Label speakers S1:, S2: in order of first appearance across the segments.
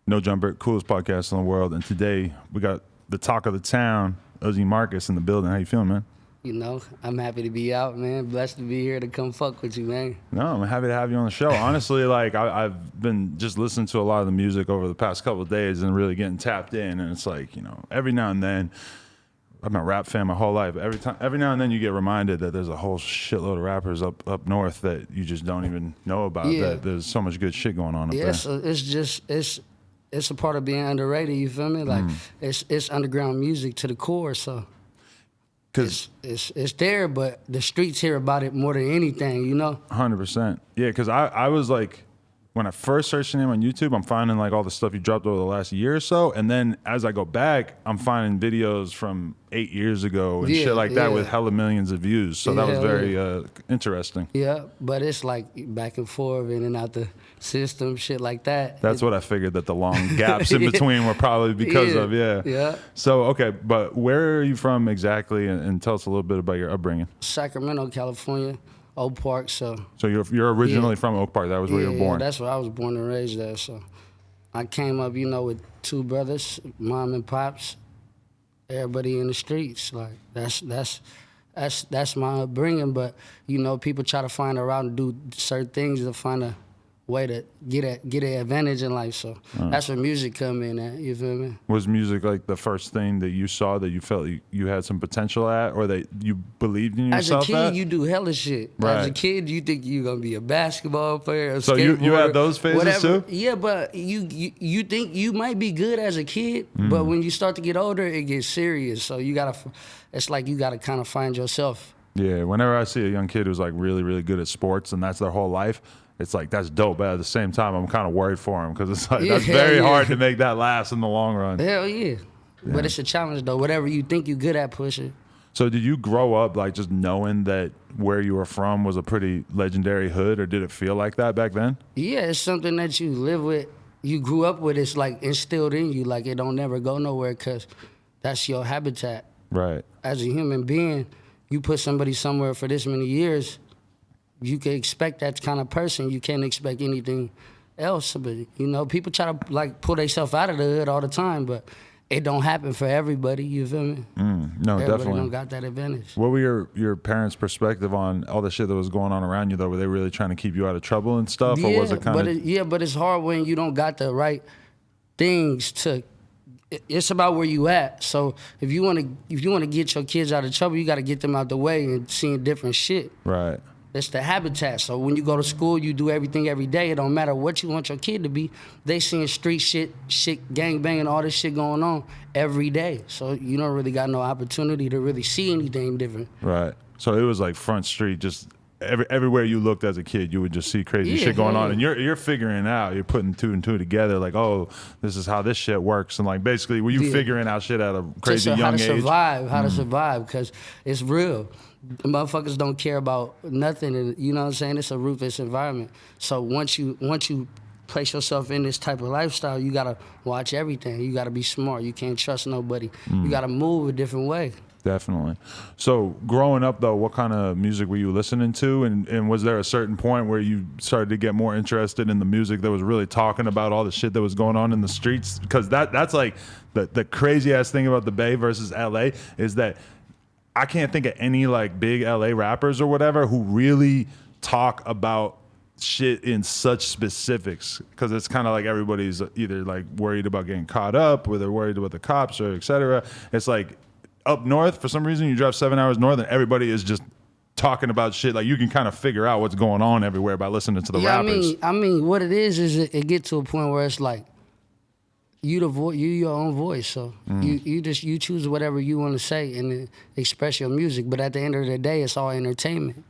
S1: No Jumper, coolest podcast in the world. And today we got the talk of the town, Uzzy Marcus, in the building. How you feeling, man?
S2: You know, I'm happy to be out, man. Blessed to be here to come fuck with you, man.
S1: No, I'm happy to have you on the show. Honestly, like I've been just listening to a lot of the music over the past couple of days and really getting tapped in. And it's like, you know, every now and then, I've been a rap fan my whole life. Every now and then you get reminded that there's a whole shitload of rappers up north that you just don't even know about.
S2: Yeah.
S1: That there's so much good shit going on up there.
S2: Yeah, so it's a part of being underrated, you feel me? Like, it's underground music to the core, so it's there, but the streets hear about it more than anything, you know?
S1: 100%. Yeah, because I was like, when I first searched your name on YouTube, I'm finding like all the stuff you dropped over the last year or so. And then as I go back, I'm finding videos from 8 years ago and shit like that with hella millions of views. So that was very interesting.
S2: Yeah, but it's like back and forth, in and out the system, shit like that.
S1: That's what I figured, that the long gaps in between were probably because of,
S2: Yeah.
S1: So, okay, but where are you from exactly? And tell us a little bit about your upbringing.
S2: Sacramento, California. Oak Park, so
S1: you're originally from Oak Park. That was where you were born.
S2: Yeah, that's where I was born and raised there. So I came up, you know, with two brothers, mom and pops, everybody in the streets. Like that's my upbringing. But you know, people try to find a route and do certain things to find a way to get an advantage in life. So that's where music come in at, you feel me?
S1: Was music like the first thing that you saw that you felt you had some potential at, or that you believed in yourself
S2: As a kid,
S1: at?
S2: you do hella shit.
S1: Right.
S2: As a kid, you think you're gonna be a basketball player, a
S1: so you had those phases
S2: whatever.
S1: too?
S2: Yeah, but you think you might be good as a kid, but when you start to get older, it gets serious. So it's like you gotta kind of find yourself.
S1: Yeah, whenever I see a young kid who's like really, really good at sports and that's their whole life, it's like, that's dope, but at the same time, I'm kind of worried for him because it's like, that's very hard to make that last in the long run.
S2: Hell yeah. But it's a challenge, though. Whatever you think you're good at, push it.
S1: So did you grow up like just knowing that where you were from was a pretty legendary hood, or did it feel like that back then?
S2: Yeah, it's something that you live with. You grew up with. It's like instilled in you. Like it don't never go nowhere because that's your habitat.
S1: Right.
S2: As a human being, you put somebody somewhere for this many years, you can expect that kind of person. You can't expect anything else. But, you know, people try to, like, pull themselves out of the hood all the time, but it don't happen for everybody, you feel me?
S1: No,
S2: everybody
S1: definitely.
S2: don't got that advantage.
S1: What were your parents' perspective on all the shit that was going on around you, though? Were they really trying to keep you out of trouble and stuff, or was it kind of...
S2: but it's hard when you don't got the right things to... It's about where you at. So if you want to get your kids out of trouble, you got to get them out the way and seeing different shit.
S1: Right.
S2: It's the habitat. So when you go to school, you do everything every day. It don't matter what you want your kid to be. They seeing street shit, gang banging, all this shit going on every day. So you don't really got no opportunity to really see anything different.
S1: Right. So it was like front street, just everywhere you looked as a kid, you would just see crazy shit going on. And you're figuring out, you're putting two and two together, like, oh, this is how this shit works. And like basically, were you figuring out shit at a crazy young age?
S2: How to survive, because it's real. Motherfuckers don't care about nothing, and you know what I'm saying? It's a ruthless environment. So once you place yourself in this type of lifestyle, you gotta watch everything. You gotta be smart. You can't trust nobody. You gotta move a different way.
S1: Definitely. So growing up, though, what kind of music were you listening to? And was there a certain point where you started to get more interested in the music that was really talking about all the shit that was going on in the streets? Because that's like the crazy-ass thing about the Bay versus L.A. is that I can't think of any like big LA rappers or whatever who really talk about shit in such specifics, because it's kind of like everybody's either like worried about getting caught up, or they're worried about the cops, or etc. It's like up north, for some reason, you drive 7 hours north and everybody is just talking about shit. Like you can kind of figure out what's going on everywhere by listening to the rappers.
S2: I mean, what it is it get to a point where it's like you your own voice, so you choose whatever you want to say and express your music. But at the end of the day, it's all entertainment.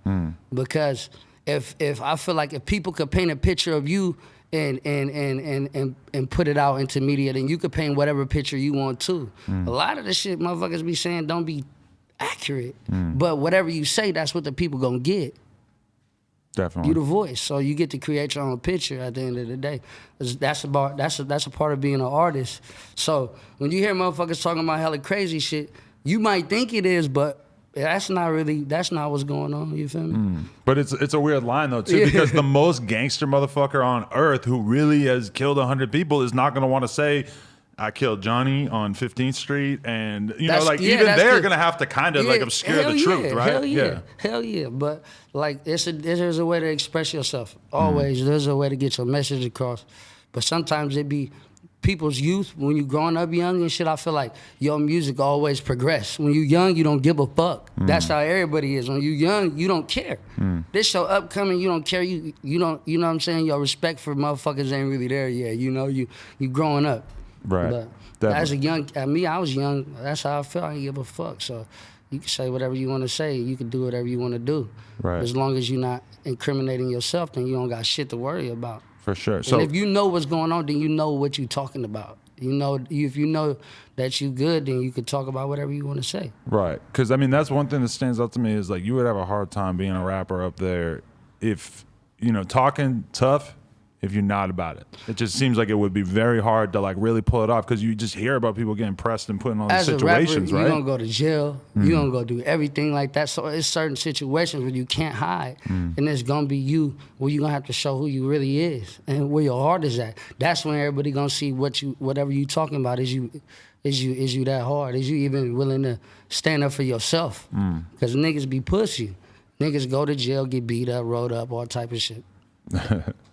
S2: Because if I feel like if people could paint a picture of you and put it out into media, then you could paint whatever picture you want to. A lot of the shit motherfuckers be saying don't be accurate, but whatever you say, that's what the people gonna get.
S1: Definitely.
S2: You the voice, so you get to create your own picture at the end of the day. That's a part of being an artist. So when you hear motherfuckers talking about hella crazy shit, you might think it is, but that's not what's going on. You feel me?
S1: But it's a weird line though too, because the most gangster motherfucker on earth who really has killed 100 people is not going to want to say, I killed Johnny on 15th Street, and even they're gonna have to kind of like obscure the truth, right?
S2: Hell yeah. But like there's a way to express yourself. Always, there's a way to get your message across. But sometimes it be people's youth, when you growing up young and shit, I feel like your music always progress. When you young, you don't give a fuck. That's how everybody is. When you young, you don't care. This show upcoming, you don't care. You don't, you know what I'm saying? Your respect for motherfuckers ain't really there yet. You know, you growing up.
S1: Right.
S2: But as a young, I was young. That's how I felt. I didn't give a fuck. So you can say whatever you want to say. You can do whatever you want to do.
S1: Right.
S2: As long as you're not incriminating yourself, then you don't got shit to worry about.
S1: For sure.
S2: And
S1: So
S2: if you know what's going on, then you know what you're talking about. You know, if you know that you good, then you can talk about whatever you want to say.
S1: right, because I mean that's one thing that stands out to me is like you would have a hard time being a rapper up there if talking tough. If you're not about it, it just seems like it would be very hard to like really pull it off because you just hear about people getting pressed and put in all these situations,
S2: right?
S1: You're
S2: gonna go to jail. You're gonna go do everything like that. So it's certain situations where you can't hide, and it's gonna be you where you're gonna have to show who you really is and where your heart is at. That's when everybody gonna see whatever you talking about is you that hard? Is you even willing to stand up for yourself? Because niggas be pussy. Niggas go to jail, get beat up, rolled up, all type of shit.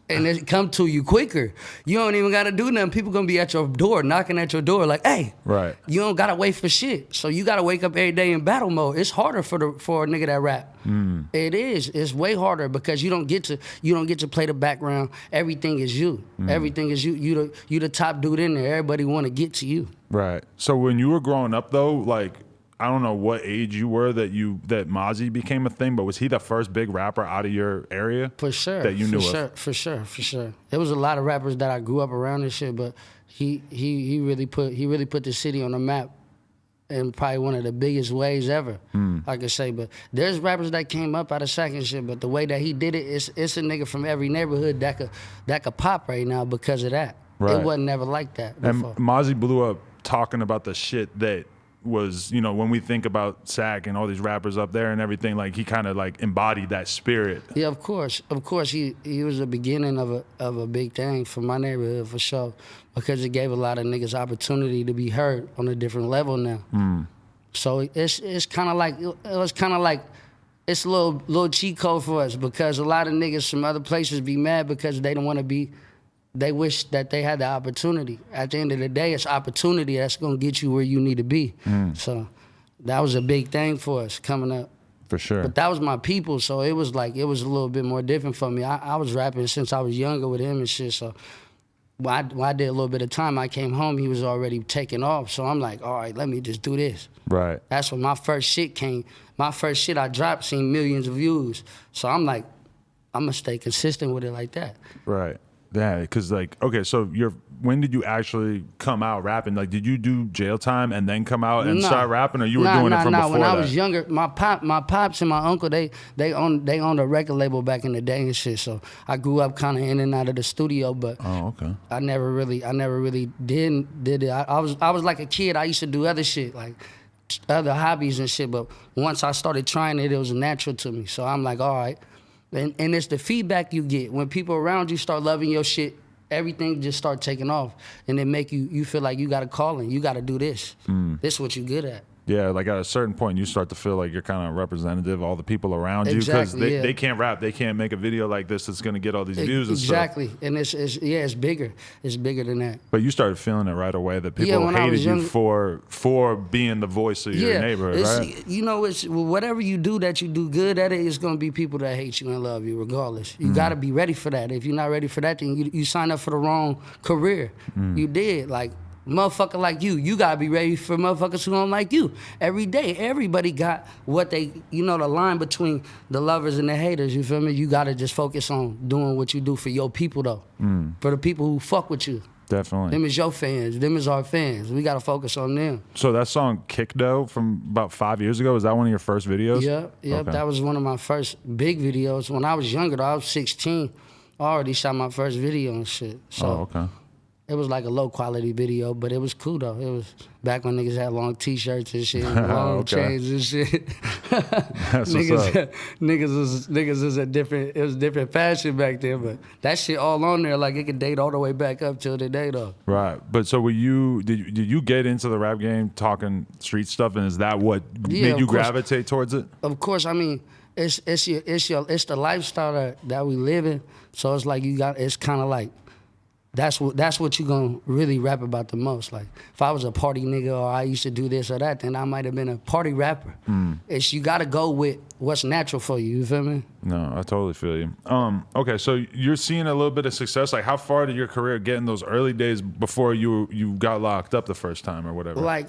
S2: And it come to you quicker. You don't even gotta do nothing. People gonna be at your door, knocking at your door, like, "Hey,
S1: right."
S2: You don't gotta wait for shit. So you gotta wake up every day in battle mode. It's harder for a nigga that rap. It is. It's way harder because you don't get to play the background. Everything is you. Everything is you. You the top dude in there. Everybody want to get to you.
S1: Right. So when you were growing up though, like I don't know what age you were that Mozzy became a thing, but was he the first big rapper out of your area?
S2: For sure.
S1: That you knew of?
S2: For sure. There was a lot of rappers that I grew up around and shit, but he really put the city on the map in probably one of the biggest ways ever, I could say. But there's rappers that came up out of Sac and shit, but the way that he did it, it's a nigga from every neighborhood that could pop right now because of that.
S1: Right.
S2: It wasn't never like that before.
S1: And Mozzy blew up talking about the shit that was, when we think about Sac and all these rappers up there and everything, like he kind of like embodied that spirit.
S2: Yeah, of course. He was the beginning of a big thing for my neighborhood for sure, because it gave a lot of niggas opportunity to be heard on a different level now. So it's kind of like it's a little cheat code for us, because a lot of niggas from other places be mad because they don't want to be. They wish that they had the opportunity. At the end of the day, it's opportunity that's gonna get you where you need to be. So that was a big thing for us coming up.
S1: For sure.
S2: But that was my people, so it was a little bit more different for me. I was rapping since I was younger with him and shit, so when I did a little bit of time, I came home, he was already taking off. So I'm like, all right, let me just do this.
S1: Right.
S2: That's when my first shit came. My first shit I dropped seen millions of views. So I'm like, I'm gonna stay consistent with it like that.
S1: Right. Yeah, because like, okay, so when did you actually come out rapping? Like, did you do jail time and then come out and start rapping, or you were doing it from before
S2: When I
S1: that?
S2: was younger, my pops and my uncle, they owned a record label back in the day and shit. So I grew up kind of in and out of the studio, but I never really did it. I was like a kid. I used to do other shit, like other hobbies and shit. But once I started trying it, it was natural to me. So I'm like, all right. And it's the feedback you get when people around you start loving your shit. Everything just start taking off, and it make you feel like you got a calling. You got to do this. This is what you good at.
S1: Yeah, like at a certain point, you start to feel like you're kind of representative of all the people around you, because they can't rap, they can't make a video like this that's gonna get all these views and stuff.
S2: Exactly, and it's bigger. It's bigger than that.
S1: But you started feeling it right away that people hated you for being the voice of your neighborhood, right?
S2: It's whatever you do that you do good at it's gonna be people that hate you and love you regardless. You gotta be ready for that. If you're not ready for that, then you sign up for the wrong career. You did, like. Motherfucker like you gotta be ready for motherfuckers who don't like you. Every day, everybody got what they, the line between the lovers and the haters, you feel me? You gotta just focus on doing what you do for your people though. For the people who fuck with you.
S1: Definitely.
S2: Them is your fans, them is our fans. We gotta focus on them.
S1: So that song Kick Dough from about 5 years ago, was that one of your first videos?
S2: Yeah, okay. That was one of my first big videos. When I was younger though, I was 16, I already shot my first video and shit. So,
S1: okay.
S2: It was like a low quality video, but it was cool though. It was back when niggas had long t-shirts and shit, long chains and shit.
S1: That's
S2: niggas was a different. It was different fashion back then, but that shit all on there. Like it could date all the way back up till today though.
S1: Right, but so did you get into the rap game talking street stuff, and is that what made you gravitate towards it? Of
S2: course, I mean it's the lifestyle that we live in. So it's like it's kind of like. That's what you gonna really rap about the most. Like if I was a party nigga or I used to do this or that, then I might have been a party rapper. It's you gotta go with what's natural for you. You feel me?
S1: No, I totally feel you. Okay, so you're seeing a little bit of success. Like how far did your career get in those early days before you got locked up the first time or whatever?
S2: Like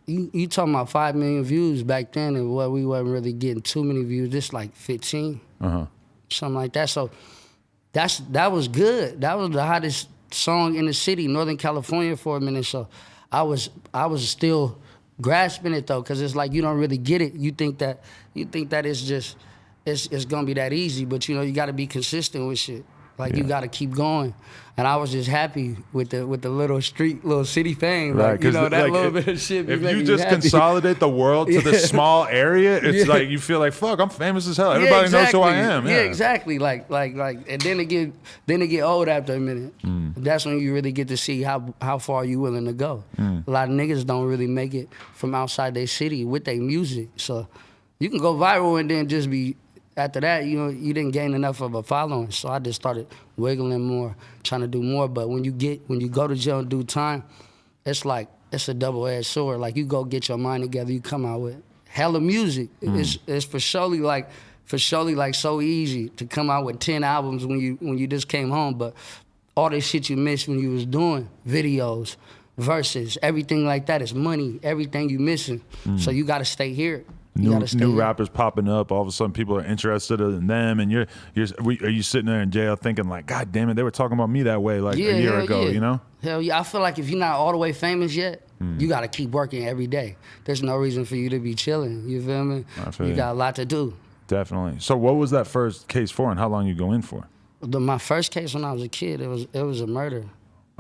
S2: you talking about 5 million views back then, and what we wasn't really getting too many views. Just like 15, something like that. So. That was good. That was the hottest song in the city, Northern California, for a minute. So I was still grasping it though, because it's like you don't really get it. You think that it's just it's gonna be that easy, but you got to be consistent with shit. Like you got to keep going. And I was just happy with the little city fame.
S1: Right,
S2: like, that little bit of shit.
S1: If you just consolidate the world to this small area, it's like you feel like, fuck, I'm famous as hell. Everybody knows who I am.
S2: Yeah, exactly. Like, and then it get old after a minute. That's when you really get to see how far you willing to go. A lot of niggas don't really make it from outside their city with their music. So you can go viral and then just be. After that, you didn't gain enough of a following, so I just started wiggling more, trying to do more. But when you go to jail and do time, it's like it's a double-edged sword. Like you go get your mind together, you come out with hella music. It's for surely like so easy to come out with 10 albums when you just came home, but all this shit you missed when you was doing videos, verses, everything like that is money. Everything you missing, so you got to stay here.
S1: New rappers popping up. All of a sudden, people are interested in them, and are you sitting there in jail thinking like, God damn it, they were talking about me that way like a year ago, you know?
S2: Hell yeah, I feel like if you're not all the way famous yet, you got to keep working every day. There's no reason for you to be chilling. You feel me? You got a lot to do.
S1: Definitely. So, what was that first case for, and how long you go in for?
S2: My first case when I was a kid, it was a murder.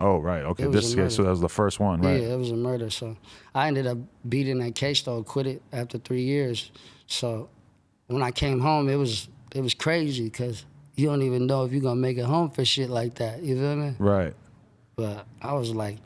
S1: Oh, right. Okay. This case, so that was the first one, right?
S2: Yeah, it was a murder. So I ended up beating that case, though, quit it after 3 years. So when I came home, it was crazy because you don't even know if you're going to make it home for shit like that. You feel me?
S1: Right.
S2: But I was like...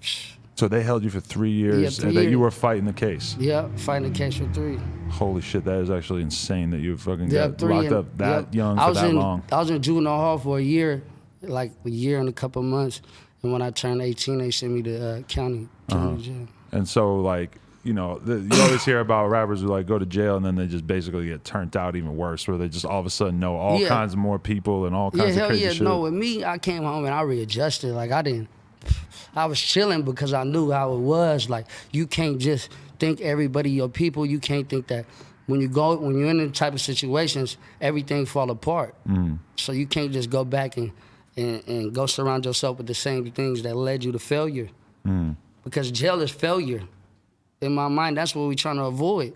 S1: So they held you for 3 years and that you were fighting the case?
S2: Yeah, fighting the case for 3.
S1: Holy shit, that is actually insane that you fucking got locked up that young for that long.
S2: I was in juvenile hall for a year, like a year and a couple months. And when I turned 18, they sent me to county jail. And
S1: so, like, you always hear about rappers who, like, go to jail and then they just basically get turned out even worse, where they just all of a sudden know all kinds of more people and all kinds of crazy shit.
S2: No, with me, I came home and I readjusted. Like, I was chilling because I knew how it was. Like, you can't just think everybody your people. You can't think that when you're in the type of situations, everything fall apart. So you can't just go back and go surround yourself with the same things that led you to failure. Because jail is failure. In my mind, that's what we're trying to avoid.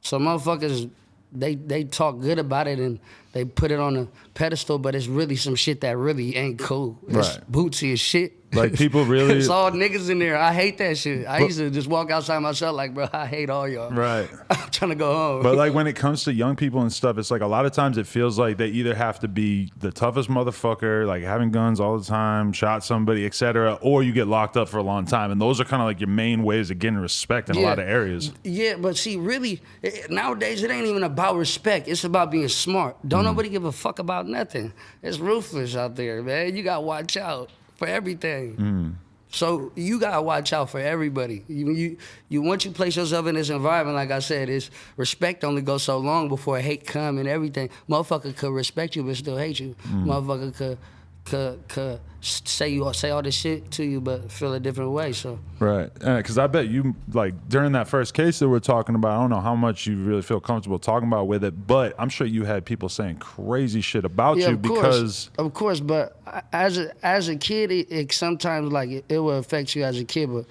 S2: So motherfuckers, they talk good about it and they put it on a pedestal, but it's really some shit that really ain't cool. It's bootsy as shit.
S1: Like people really...
S2: It's all niggas in there. I hate that shit. I used to just walk outside myself like, bro, I hate all y'all.
S1: Right.
S2: I'm trying to go home.
S1: But like when it comes to young people and stuff, it's like a lot of times it feels like they either have to be the toughest motherfucker, like having guns all the time, shot somebody, etc., or you get locked up for a long time. And those are kind of like your main ways of getting respect in a lot of areas.
S2: Yeah, but see, really, nowadays it ain't even about respect. It's about being smart. Don't nobody give a fuck about nothing. It's ruthless out there, man. You gotta watch out for everything. So you gotta watch out for everybody. You once you place yourself in this environment, like I said, it's respect only goes so long before hate come and everything. Motherfucker could respect you but still hate you. Motherfucker could say all this shit to you but feel a different way. So
S1: right, because I bet you, like, during that first case that we're talking about, I don't know how much you really feel comfortable talking about with it, but I'm sure you had people saying crazy shit about you because
S2: of course. But as a kid, it sometimes like it will affect you as a kid. But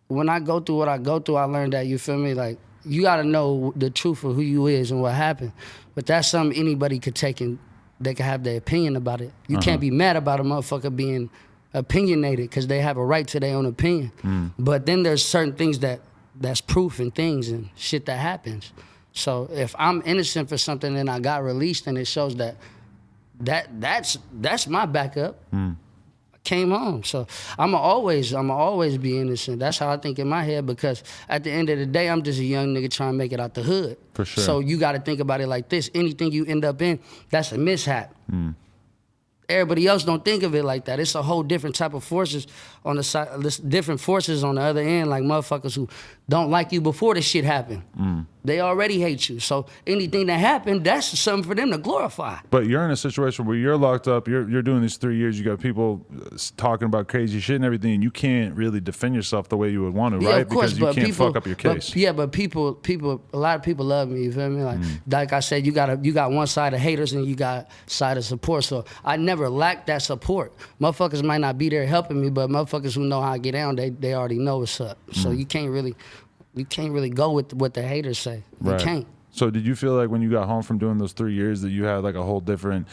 S2: when I go through what I go through, I learned that, you feel me, like you got to know the truth of who you is and what happened. But that's something anybody could take and they can have their opinion about it. You can't be mad about a motherfucker being opinionated because they have a right to their own opinion. But then there's certain things that's proof and things and shit that happens. So if I'm innocent for something and I got released and it shows that's my backup. I came home. So I'ma always be innocent. That's how I think in my head, because at the end of the day, I'm just a young nigga trying to make it out the hood.
S1: For sure.
S2: So you gotta think about it like this. Anything you end up in, that's a mishap. Everybody else don't think of it like that. It's a whole different type of forces on the side, different forces on the other end, like motherfuckers who don't like you before the shit happened. They already hate you. So anything that happened, that's something for them to glorify.
S1: But you're in a situation where you're locked up, you're doing these 3 years, you got people talking about crazy shit and everything, and you can't really defend yourself the way you would want to,
S2: Yeah,
S1: right?
S2: of course,
S1: because you can't fuck up your case.
S2: But people, a lot of people love me, you feel me? Like I said, you got one side of haters and you got side of support. So I never lacked that support. Motherfuckers might not be there helping me, but motherfuckers who know how I get down, they already know what's up. So you can't really go with what the haters say. You can't.
S1: So did you feel like when you got home from doing those 3 years that you had like a whole different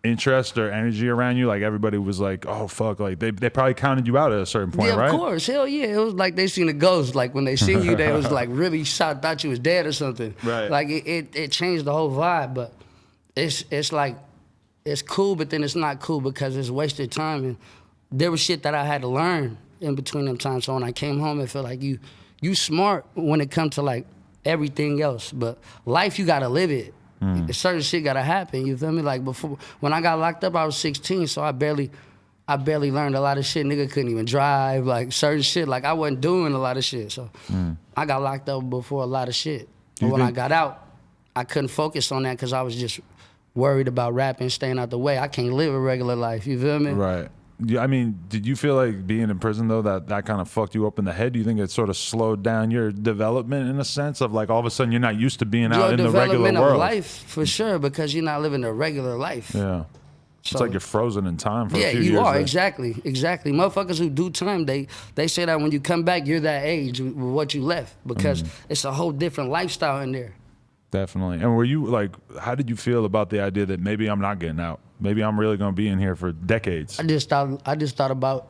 S1: interest or energy around you? Like everybody was like, oh fuck, like they probably counted you out at a certain point,
S2: yeah,
S1: right?
S2: of course. Hell yeah. It was like they seen a ghost. Like when they seen you, they was like really shocked, thought you was dead or something.
S1: Right.
S2: Like it changed the whole vibe. But it's like, it's cool, but then it's not cool because it's wasted time. And there was shit that I had to learn in between them times. So when I came home, it felt like you smart when it comes to like everything else. But life, you gotta live it. Certain shit gotta happen, you feel me? Like before, when I got locked up, I was 16, so I barely learned a lot of shit. Nigga couldn't even drive, like certain shit. Like I wasn't doing a lot of shit. So I got locked up before a lot of shit. But when I got out, I couldn't focus on that because I was just worried about rapping, staying out the way. I can't live a regular life, you feel me?
S1: Right. Yeah, I mean, did you feel like being in prison though that kind of fucked you up in the head? Do you think it sort of slowed down your development in a sense of like all of a sudden you're not used to being out in the regular
S2: development
S1: world?
S2: of life, for sure, because you're not living a regular life.
S1: Yeah. It's like you're frozen in time for a few
S2: Yeah,
S1: years.
S2: you are,
S1: there.
S2: exactly. Motherfuckers who do time, they say that when you come back, you're that age with what you left, because it's a whole different lifestyle in there.
S1: Definitely. And were you like, how did you feel about the idea that maybe I'm not getting out? Maybe I'm really going to be in here for decades.
S2: I just thought about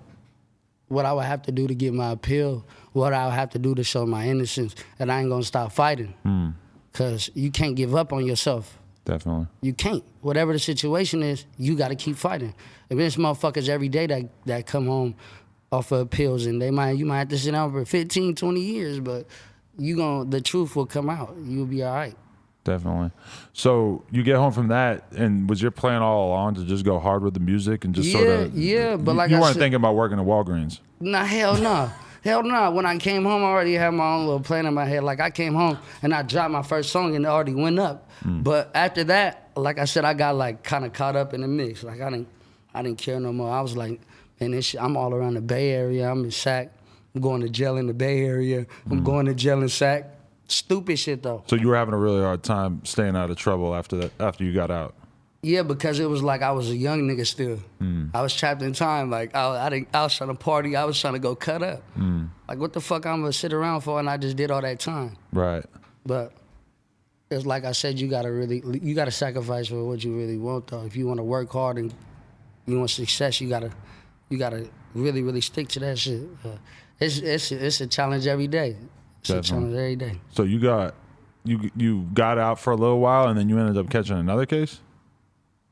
S2: what I would have to do to get my appeal, what I would have to do to show my innocence, and I ain't going to stop fighting. Because you can't give up on yourself.
S1: Definitely.
S2: You can't. Whatever the situation is, you got to keep fighting. And there's motherfuckers every day that come home off of appeals, and you might have to sit down for 15, 20 years, but the truth will come out. You'll be all right.
S1: Definitely. So you get home from that, and was your plan all along to just go hard with the music and just sort of?
S2: Yeah, but like
S1: you
S2: I
S1: weren't
S2: said,
S1: thinking about working at Walgreens.
S2: Nah, hell no. Hell no. When I came home, I already had my own little plan in my head. Like I came home and I dropped my first song and it already went up. But after that, like I said, I got like kind of caught up in the mix. Like I didn't care no more. I was like, man, this shit, I'm all around the Bay Area. I'm in Sac. I'm going to jail in the Bay Area. I'm going to jail in Sac. Stupid shit though.
S1: So you were having a really hard time staying out of trouble after you got out.
S2: Yeah, because it was like I was a young nigga still. I was trapped in time. Like I was trying to party. I was trying to go cut up. Like what the fuck I'm gonna sit around for? And I just did all that time.
S1: Right.
S2: But it's like I said, you gotta sacrifice for what you really want though. If you want to work hard and you want success, you gotta really, really stick to that shit. It's a challenge every day. It's a challenge every day.
S1: So you got out for a little while, and then you ended up catching another case?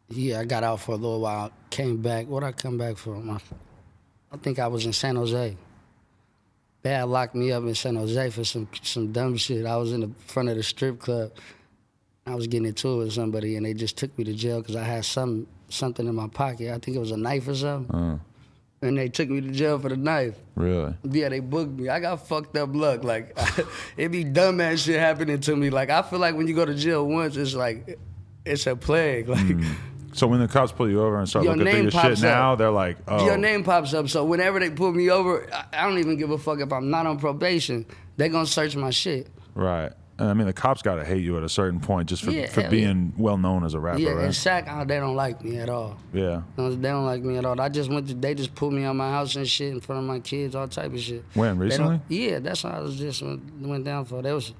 S2: Yeah, I got out for a little while, came back. What'd I come back from? I think I was in San Jose. They had locked me up in San Jose for some dumb shit. I was in the front of the strip club. I was getting into it with somebody, and they just took me to jail because I had something in my pocket. I think it was a knife or something. And they took me to jail for the knife.
S1: Really?
S2: Yeah, they booked me. I got fucked up luck. Like, it be dumbass shit happening to me. Like, I feel like when you go to jail once, it's like, it's a plague. Like,
S1: So when the cops pull you over and start
S2: your
S1: looking through
S2: name
S1: your shit
S2: pops
S1: now,
S2: up.
S1: they're like, oh.
S2: Your name pops up. So whenever they pull me over, I don't even give a fuck if I'm not on probation. They gonna search my shit.
S1: Right. And I mean, the cops got to hate you at a certain point just for being well known as a rapper,
S2: Yeah,
S1: right?
S2: in Sac, they don't like me at all.
S1: Yeah.
S2: No, they don't like me at all. They just pulled me out my house and shit in front of my kids, all type of shit.
S1: When, recently?
S2: Yeah, that's how I was just went down for. They was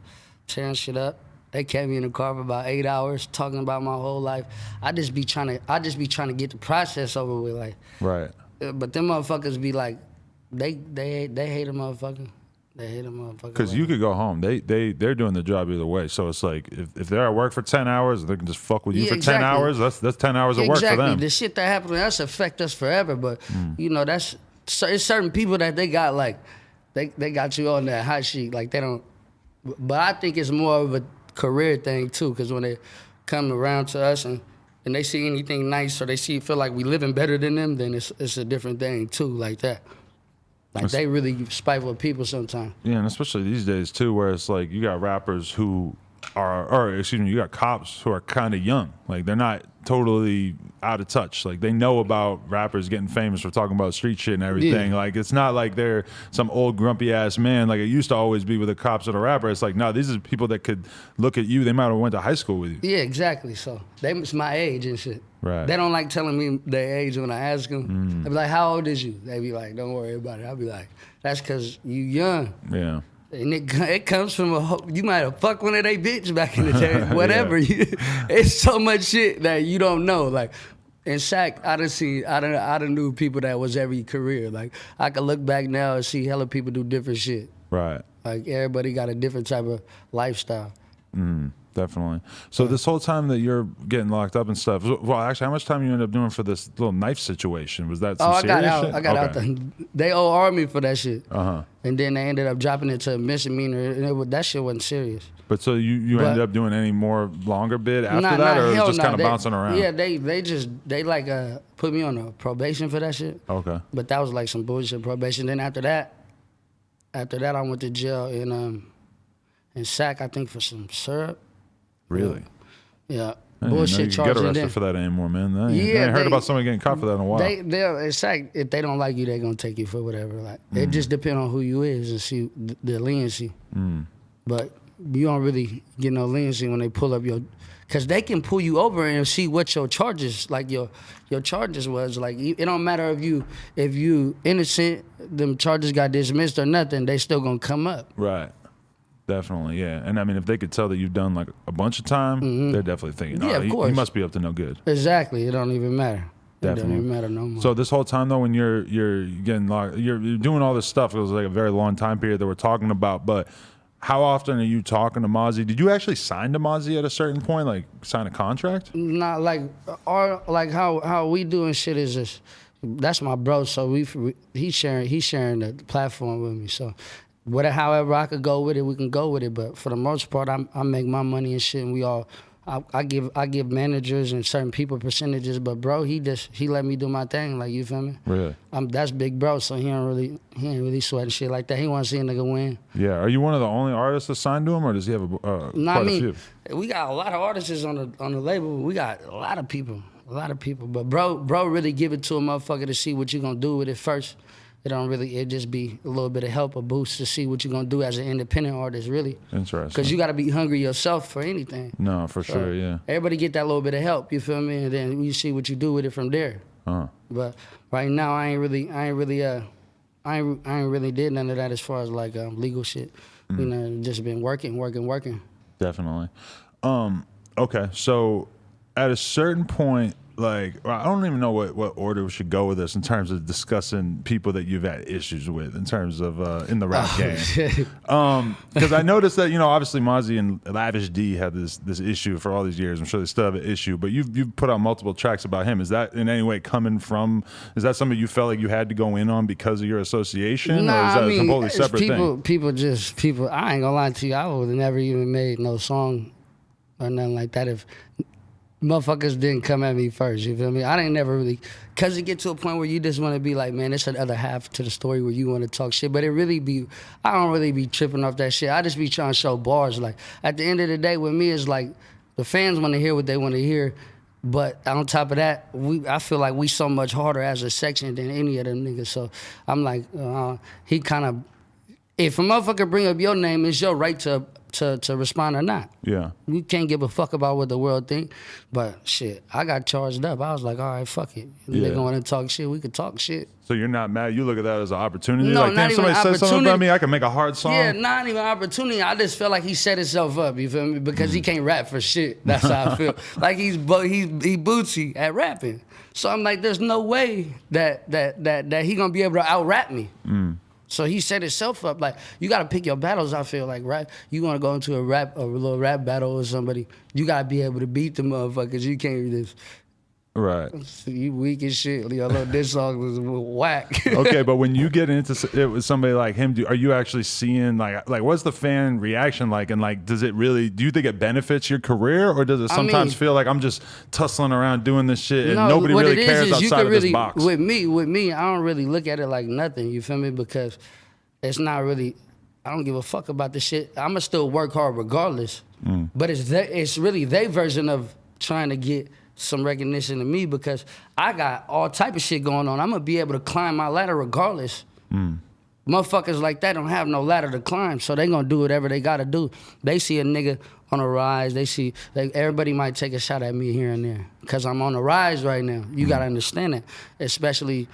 S2: tearing shit up. They kept me in the car for about 8 hours talking about my whole life. I just be trying to get the process over with. Like,
S1: right.
S2: but them motherfuckers be like, they hate a motherfucker. They hate a motherfucker.
S1: Because you could go home. They're doing the job either way. So it's like if they're at work for 10 hours, they can just fuck with you for 10 hours. That's 10 hours of work for them.
S2: The shit that happened to us affect us forever. But you know, it's certain people that they got like they got you on that hot sheet. Like they don't. But I think it's more of a career thing too. Because when they come around to us and they see anything nice or they feel like we living better than them, then it's a different thing too. Like that. Like they really spiteful people sometimes.
S1: Yeah, and especially these days too, where it's like you got rappers who you got cops who are kind of young. Like they're not totally out of touch. Like they know about rappers getting famous for talking about street shit and everything. Yeah. Like it's not like they're some old grumpy ass man. Like it used to always be with the cops or the rapper. It's like, no, these are people that could look at you. They might have went to high school with you.
S2: Yeah, exactly. So they was my age and shit.
S1: Right.
S2: They don't like telling me their age when I ask them. They be like, how old is you? They be like, don't worry about it. I'll be like, that's because you young.
S1: Yeah.
S2: And it comes from you might have fucked one of they bitch back in the day. Whatever. Yeah. It's so much shit that you don't know. Like, in Sac, I done knew people that was every career. Like, I could look back now and see hella people do different shit.
S1: Right.
S2: Like, everybody got a different type of lifestyle.
S1: Definitely. So this whole time that you're getting locked up and stuff, well, actually, how much time you ended up doing for this little knife situation? Was that some serious shit?
S2: I got out. They OR me for that shit.
S1: Uh-huh.
S2: And then they ended up dropping it to a misdemeanor, and that shit wasn't serious.
S1: But so you ended up doing any more longer bid after that, or it was just kind of bouncing around?
S2: Yeah, they put me on a probation for that shit.
S1: Okay.
S2: But that was like some bullshit probation. Then after that I went to jail in Sac, I think, for some syrup.
S1: Really?
S2: Yeah.
S1: Bullshit charges. You get arrested for that anymore, man. I ain't heard about somebody getting caught for that in a while.
S2: It's like if they don't like you, they're gonna take you for whatever. Like it just depends on who you is and see the leniency. But you don't really get no leniency when they pull up because they can pull you over and see what your charges, like your charges was. Like it don't matter if you innocent, them charges got dismissed or nothing, they still gonna come up.
S1: Right. Definitely, yeah. And I mean, if they could tell that you've done like a bunch of time, they're definitely thinking,
S2: of course.
S1: He must be up to no good.
S2: Exactly. It don't even matter.
S1: Definitely.
S2: It don't even matter no more.
S1: So this whole time though, when you're getting locked, you're doing all this stuff. It was like a very long time period that we're talking about. But how often are you talking to Mozzy? Did you actually sign to Mozzy at a certain point, like sign a contract?
S2: Not like how we doing shit is just that's my bro. So he's sharing the platform with me. So. However I could go with it, we can go with it. But for the most part, I make my money and shit, and I give managers and certain people percentages. But bro, he let me do my thing. Like, you feel me?
S1: Really?
S2: That's big bro, so he ain't really sweating shit like that. He want to see a nigga win.
S1: Yeah. Are you one of the only artists that signed to him, or does he have quite a few?
S2: We got a lot of artists on the label. We got a lot of people. But bro really give it to a motherfucker to see what you gonna do with it first. It just be a little bit of help, a boost to see what you're gonna do as an independent artist, really.
S1: Interesting.
S2: Because you gotta be hungry yourself for anything.
S1: No, for sure, yeah.
S2: Everybody get that little bit of help, you feel me? And then you see what you do with it from there. But right now, I ain't really did none of that as far as like legal shit. You know, just been working.
S1: Definitely. Okay, so at a certain point, like, I don't even know what order we should go with this in terms of discussing people that you've had issues with in terms of in the rap game. Because I noticed that, you know, obviously Mozzy and Lavish D had this issue for all these years. I'm sure they still have an issue, but you've put out multiple tracks about him. Is that in any way coming from? Is that something you felt like you had to go in on because of your association, or is that a completely separate thing?
S2: People. I ain't gonna lie to you. I would have never even made no song or nothing like that if motherfuckers didn't come at me first, you feel me? I didn't never really, cause it get to a point where you just want to be like, man, it's another half to the story where you want to talk shit, but I don't really be tripping off that shit. I just be trying to show bars. Like, at the end of the day, with me, it's like, the fans want to hear what they want to hear, but on top of that, I feel like we so much harder as a section than any of them niggas, so I'm like, he kind of, if a motherfucker bring up your name, it's your right to to respond or not.
S1: Yeah.
S2: We can't give a fuck about what the world think. But shit, I got charged up. I was like, all right, fuck it. If they gonna want to talk shit, we could talk shit.
S1: So you're not mad? You look at that as an opportunity?
S2: No,
S1: like,
S2: not
S1: damn,
S2: even
S1: somebody said something about me, I can make a hard song?
S2: Yeah, not even opportunity. I just felt like he set himself up, you feel me? Because he can't rap for shit. That's how I feel. Like he bootsy at rapping. So I'm like, there's no way that he gonna be able to out-rap me. So he set himself up. Like, you gotta pick your battles, I feel like, right? You wanna go into a little rap battle with somebody, you gotta be able to beat the motherfuckers. You can't just...
S1: Right.
S2: You weak as shit. Your little diss song was whack.
S1: Okay, but when you get into it with somebody like him, are you actually seeing like what's the fan reaction like? And like, do you think it benefits your career, or does it sometimes feel like I'm just tussling around doing this shit and nobody really cares outside of this box?
S2: With me, I don't really look at it like nothing. You feel me? Because it's not really. I don't give a fuck about the shit. I'ma still work hard regardless. But it's really their version of trying to get some recognition to me, because I got all type of shit going on. I'm gonna be able to climb my ladder regardless. Motherfuckers like that don't have no ladder to climb, so they gonna do whatever they gotta do. They see a nigga on a rise, everybody might take a shot at me here and there, because I'm on a rise right now. You gotta understand that, especially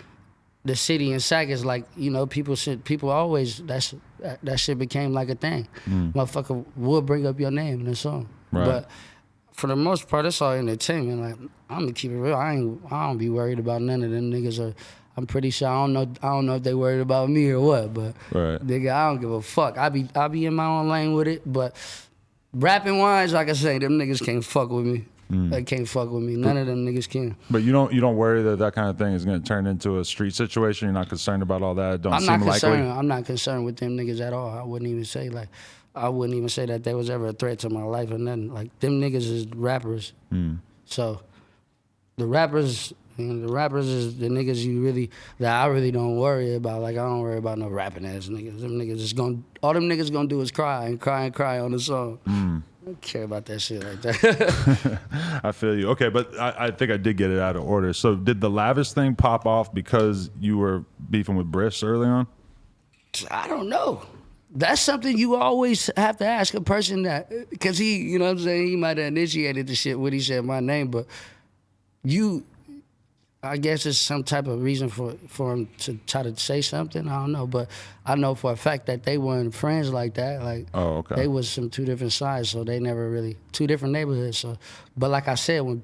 S2: the city in Sac is like, you know, people always, that shit became like a thing. Motherfucker will bring up your name in a song.
S1: Right.
S2: But for the most part, it's all entertainment. Like, I'm gonna keep it real. I don't be worried about none of them niggas. I'm pretty sure I don't know if they worried about me or what. But nigga, I don't give a fuck. I be in my own lane with it. But rapping wise, like I say, them niggas can't fuck with me. They can't fuck with me. None of them niggas can.
S1: But you don't worry that kind of thing is gonna turn into a street situation. You're not concerned about all that. Don't seem likely.
S2: I'm not concerned with them niggas at all. I wouldn't even say that there was ever a threat to my life or nothing. Like, them niggas is rappers. So the rappers is the niggas that I really don't worry about. Like, I don't worry about no rapping ass niggas. Them niggas all them niggas gonna do is cry and cry and cry on the song. I don't care about that shit like that.
S1: I feel you. Okay, but I think I did get it out of order. So did the Lavish thing pop off because you were beefing with Bris early on?
S2: I don't know. That's something you always have to ask a person that, because he, you know what I'm saying, he might have initiated the shit when he said my name, but I guess it's some type of reason for him to try to say something. I don't know, but I know for a fact that they weren't friends like that. Like, they was from two different sides, so they never really, two different neighborhoods. So, but like I said, when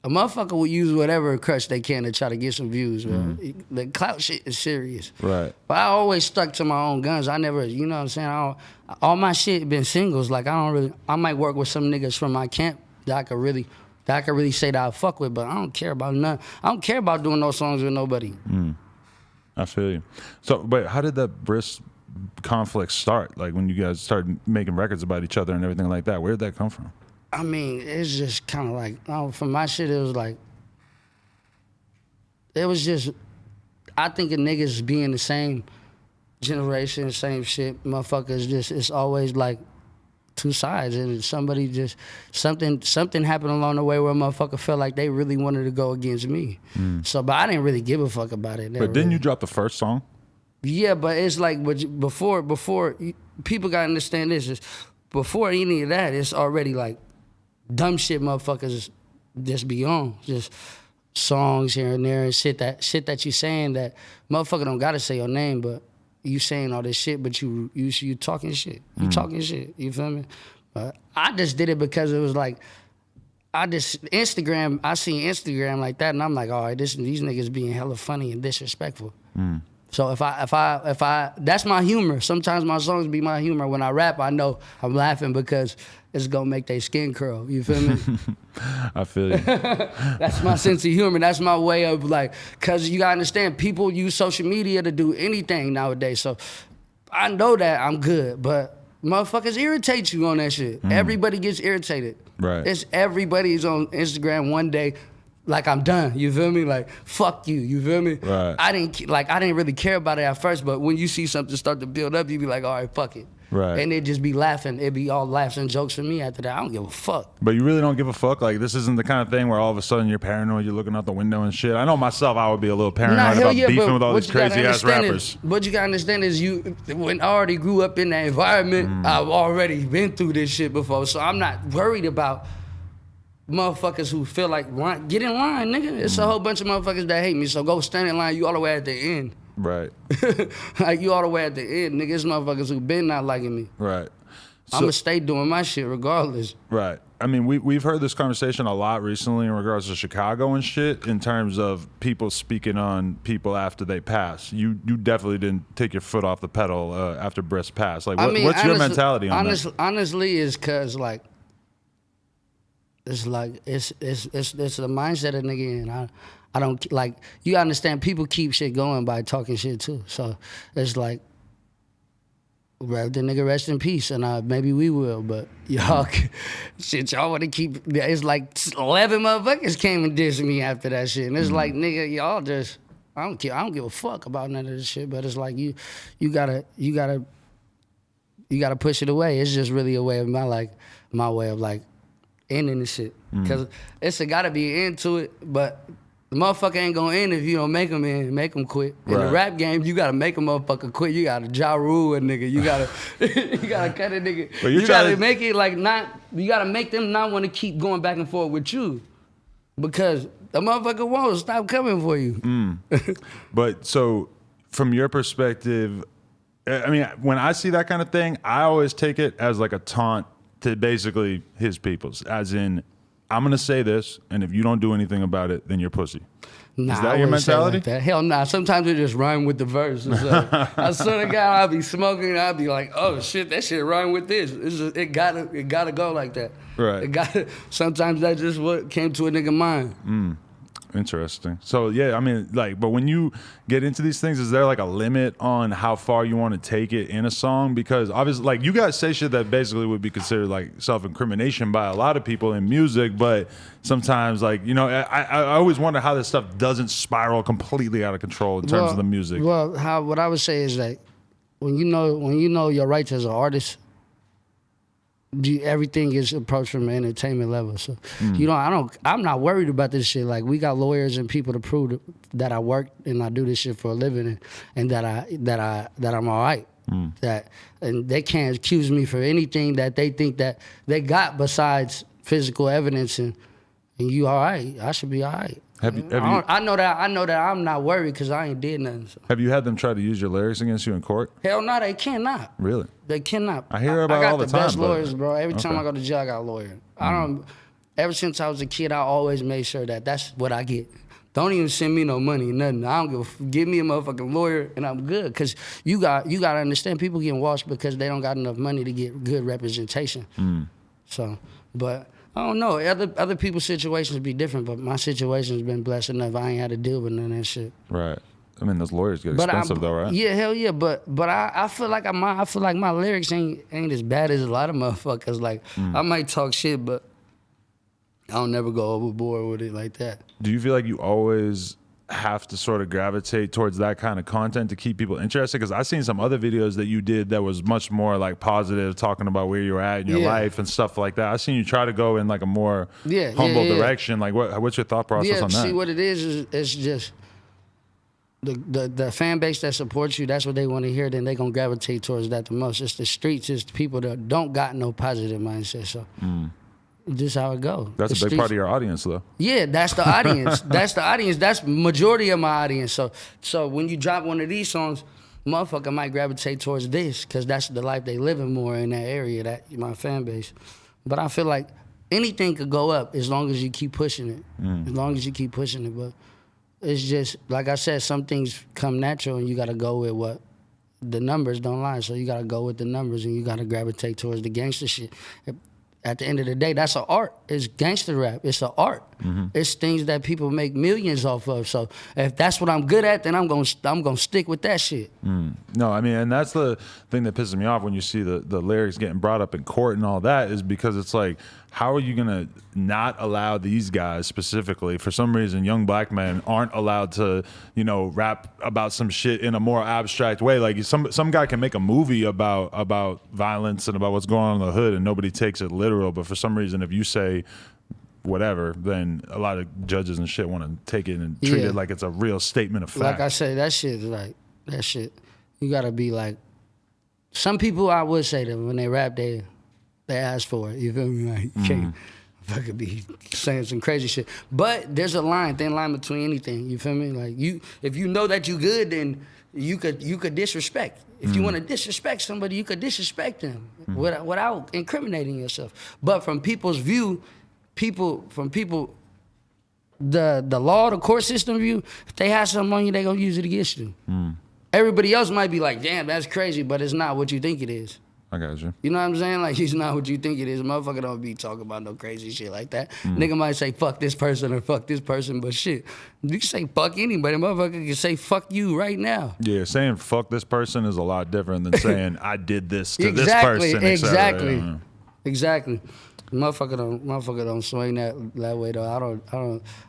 S2: a motherfucker will use whatever crutch they can to try to get some views, man. The clout shit is serious.
S1: Right.
S2: But I always stuck to my own guns. I never, you know what I'm saying? All my shit been singles. Like, I might work with some niggas from my camp that I could really say that I fuck with, but I don't care about none. I don't care about doing no songs with nobody.
S1: I feel you. So, but how did that Bris conflict start? Like, when you guys started making records about each other and everything like that, where did that come from?
S2: I mean, it's just kind of like, for my shit, it was just, I think of niggas being the same generation, same shit, motherfuckers just, it's always like two sides, and somebody just, something happened along the way where a motherfucker felt like they really wanted to go against me. So, but I didn't really give a fuck about it.
S1: But didn't you drop the first song?
S2: Yeah, but it's like, before, people gotta understand this, is before any of that, it's already like, dumb shit motherfuckers just be on. Just songs here and there and shit that you saying that motherfucker don't gotta say your name, but you saying all this shit, but you talking shit. You talking shit. You feel me? But I just did it because it was like, I seen Instagram like that, and I'm like, all right, these niggas being hella funny and disrespectful. So if I, that's my humor. Sometimes my songs be my humor. When I rap, I know I'm laughing because it's gonna make their skin curl. You feel me?
S1: I feel you.
S2: That's my sense of humor. That's my way of like, cause you gotta understand, people use social media to do anything nowadays. So I know that I'm good, but motherfuckers irritate you on that shit. Everybody gets irritated.
S1: Right.
S2: Everybody's on Instagram one day, like, I'm done, you feel me? Like, fuck you feel me?
S1: Right.
S2: I didn't really care about it at first, but when you see something start to build up, you be like, all right, fuck it.
S1: Right.
S2: And it'd just be laughing. It'd be all laughs and jokes for me after that. I don't give a fuck.
S1: But you really don't give a fuck? Like, this isn't the kind of thing where all of a sudden you're paranoid, you're looking out the window and shit. I know myself, I would be a little paranoid about beefing with all these crazy-ass rappers.
S2: What you gotta understand is when I already grew up in that environment, I've already been through this shit before. So I'm not worried about motherfuckers who feel like, get in line, nigga. It's a whole bunch of motherfuckers that hate me, so go stand in line. You all the way at the end.
S1: Right.
S2: Like, you all the way at the end, nigga. It's motherfuckers who been not liking me.
S1: Right. So,
S2: I'ma stay doing my shit regardless.
S1: Right. I mean, we've heard this conversation a lot recently in regards to Chicago and shit, in terms of people speaking on people after they pass. You definitely didn't take your foot off the pedal after Bris passed. Like, what's your mentality on that?
S2: Honestly, is cause like, it's like it's the mindset of nigga, and I don't like, you understand, people keep shit going by talking shit too. So it's like, rather the nigga rest in peace, and maybe we will, but y'all want to keep. It's like 11 motherfuckers came and dissed me after that shit, and it's like, nigga, y'all just, I don't care. I don't give a fuck about none of this shit, but it's like you gotta push it away. It's just really a way of my way of like ending the shit, because it's gotta be an end to it, but the motherfucker ain't gonna end if you don't make him quit. In the rap game, you gotta make a motherfucker quit. You gotta Ja Rule a nigga. You gotta cut a nigga. You gotta make it like you gotta make them not want to keep going back and forth with you, because the motherfucker won't stop coming for you.
S1: But so, from your perspective, I mean, when I see that kind of thing, I always take it as like a taunt to basically his peoples, as in, I'm gonna say this, and if you don't do anything about it, then you're pussy.
S2: Nah,
S1: is that your mentality?
S2: Like that. Hell nah. Sometimes it just rhyme with the verse. I swear to God, I'll be smoking, and I'll be like, oh shit, that shit rhyme with this. It gotta go like that.
S1: Right.
S2: Sometimes that's just what came to a nigga mind.
S1: Interesting. So yeah, I mean, like, but when you get into these things, is there like a limit on how far you want to take it in a song? Because obviously, like, you guys say shit that basically would be considered like self-incrimination by a lot of people in music, but sometimes, like, you know, I always wonder how this stuff doesn't spiral completely out of control in terms of the music.
S2: Well, what I would say is that when you know your rights as an artist, everything is approached from an entertainment level. So I'm not worried about this shit. Like, we got lawyers and people to prove that I work and I do this shit for a living, and that I'm all right. And they can't accuse me for anything that they think that they got besides physical evidence, and you all right. I should be all right. I know that I'm not worried because I ain't did nothing. So.
S1: Have you had them try to use your lyrics against you in court?
S2: Hell no, they cannot.
S1: Really?
S2: They cannot.
S1: I hear about it all the time.
S2: I got the best lawyers, bro. Every time I go to jail, I got a lawyer. Ever since I was a kid, I always made sure that that's what I get. Don't even send me no money, nothing. I don't give me a motherfucking lawyer, and I'm good. Cause you got to understand, people getting washed because they don't got enough money to get good representation. So, but I don't know. Other people's situations be different, but my situation's been blessed enough. I ain't had to deal with none of that shit.
S1: Right. I mean, those lawyers get expensive though, right?
S2: Yeah, hell yeah. But I feel like my lyrics ain't as bad as a lot of motherfuckers. Like, I might talk shit, but I don't never go overboard with it like that.
S1: Do you feel like you always have to sort of gravitate towards that kind of content to keep people interested? Because I've seen some other videos that you did that was much more like positive, talking about where you're at in your life and stuff like that. I've seen you try to go in like a more humble direction. Like, what's your thought process on that?
S2: See, what it is it's just the fan base that supports you. That's what they want to hear. Then they gonna gravitate towards that the most. It's the streets. It's the people that don't got no positive mindset. So. Just how it goes.
S1: That's a big part of your audience, though.
S2: Yeah, that's the audience. That's the audience. That's majority of my audience. So when you drop one of these songs, motherfucker might gravitate towards this because that's the life they living more in that area, that my fan base. But I feel like anything could go up as long as you keep pushing it. As long as you keep pushing it. But it's just, like I said, some things come natural and you got to go with what the numbers don't lie. So you got to go with the numbers and you got to gravitate towards the gangster shit. at the end of the day, that's an art. It's gangster rap. It's an art. It's things that people make millions off of. So if that's what I'm good at, then I'm gonna stick with that shit.
S1: No, I mean, and that's the thing that pisses me off when you see the lyrics getting brought up in court and all that, is because it's like, how are you gonna not allow these guys specifically, for some reason, young black men aren't allowed to, you know, rap about some shit in a more abstract way? Like some guy can make a movie about violence and about what's going on in the hood, and nobody takes it literal. But for some reason, if you say whatever, then a lot of judges and shit want to take it and treat it like it's a real statement of fact.
S2: Like I say, that shit is like, that shit, you gotta be like, some people, I would say that when they rap, they ask for it. You feel me? Like, you can't fucking be saying some crazy shit. But there's a thin line between anything. You feel me? Like, if you know that you good, then you could disrespect. If you want to disrespect somebody, you could disrespect them without incriminating yourself. But from people's view, the law, the court system view, if they have something on you, they gonna use it against you. Everybody else might be like, damn, that's crazy, but it's not what you think it is.
S1: I got you.
S2: You know what I'm saying? Like, it's not what you think it is. Motherfucker don't be talking about no crazy shit like that. Nigga might say fuck this person or fuck this person, but shit, you can say fuck anybody. Motherfucker can say fuck you right now.
S1: Yeah, saying fuck this person is a lot different than saying I did this to this person.
S2: Exactly. Motherfucker don't swing that way though.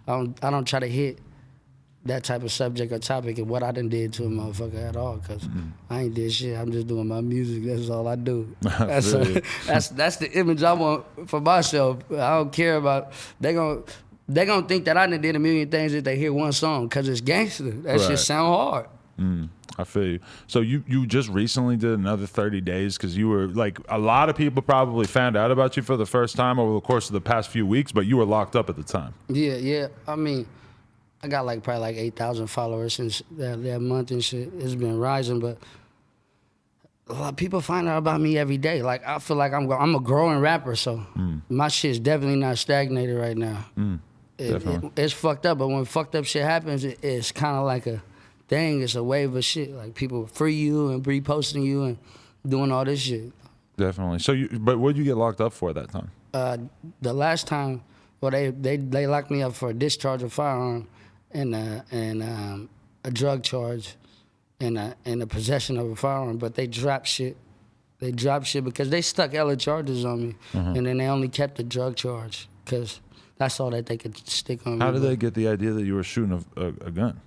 S2: I don't try to hit that type of subject or topic and what I done did to a motherfucker at all, cause I ain't did shit. I'm just doing my music. That's all I do. That's the image I want for myself. I don't care about, they gonna think that I done did a million things if they hear one song, cause it's gangster. That shit sound hard.
S1: I feel you. So you just recently did another 30 days, because you were like, a lot of people probably found out about you for the first time over the course of the past few weeks, but you were locked up at the time.
S2: Yeah. I mean, I got probably 8,000 followers since that month and shit. It's been rising, but a lot of people find out about me every day. Like, I feel like I'm a growing rapper, so my shit's definitely not stagnated right now. It's fucked up, but when fucked up shit happens, it's kind of like a thing. It's a wave of shit. Like, people free you and reposting you and doing all this shit.
S1: Definitely. So, but what did you get locked up for that time?
S2: The last time, well, they locked me up for a discharge of firearm and a drug charge and the possession of a firearm, but they dropped shit. They dropped shit because they stuck hella charges on me, and then they only kept the drug charge because that's all that they could stick on me.
S1: How did they get the idea that you were shooting a gun?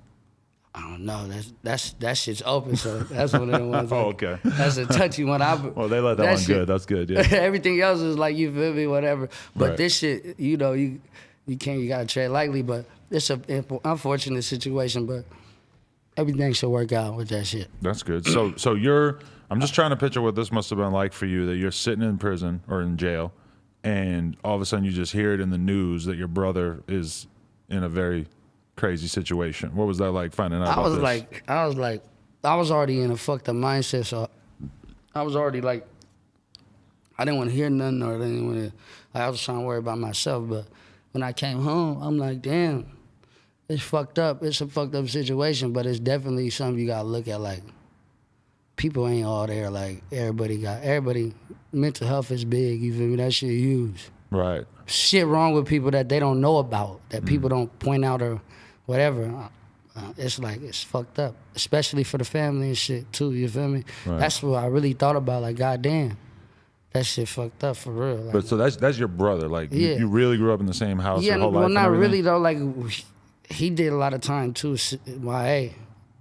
S2: I don't know. That shit's open, so that's one of the ones.
S1: Oh, okay.
S2: That's a touchy one.
S1: Well, they let that one good. That's good. Yeah.
S2: Everything else is like, you feel me, whatever. But this shit, you know, you gotta tread lightly. But it's an unfortunate situation. But everything should work out with that shit.
S1: That's good. So I'm just trying to picture what this must have been like for you, that you're sitting in prison or in jail, and all of a sudden you just hear it in the news that your brother is in a very crazy situation. What was that like, finding out about this?
S2: I was already in a fucked up mindset, so I was already like, I didn't want to hear nothing, or I didn't want to, I was trying to worry about myself. But when I came home, I'm like, damn, it's fucked up. It's a fucked up situation, but it's definitely something you gotta look at. Like, people ain't all there. Like, everybody, mental health is big, you feel me? That shit huge.
S1: Right.
S2: Shit wrong with people that they don't know about, that people don't point out or whatever. It's like, it's fucked up, especially for the family and shit too, you feel me? Right. That's what I really thought about, like, goddamn, that shit fucked up for real. Like,
S1: but so that's your brother, like, you really grew up in the same house your whole life?
S2: Well, not really though, like, he did a lot of time too, YA,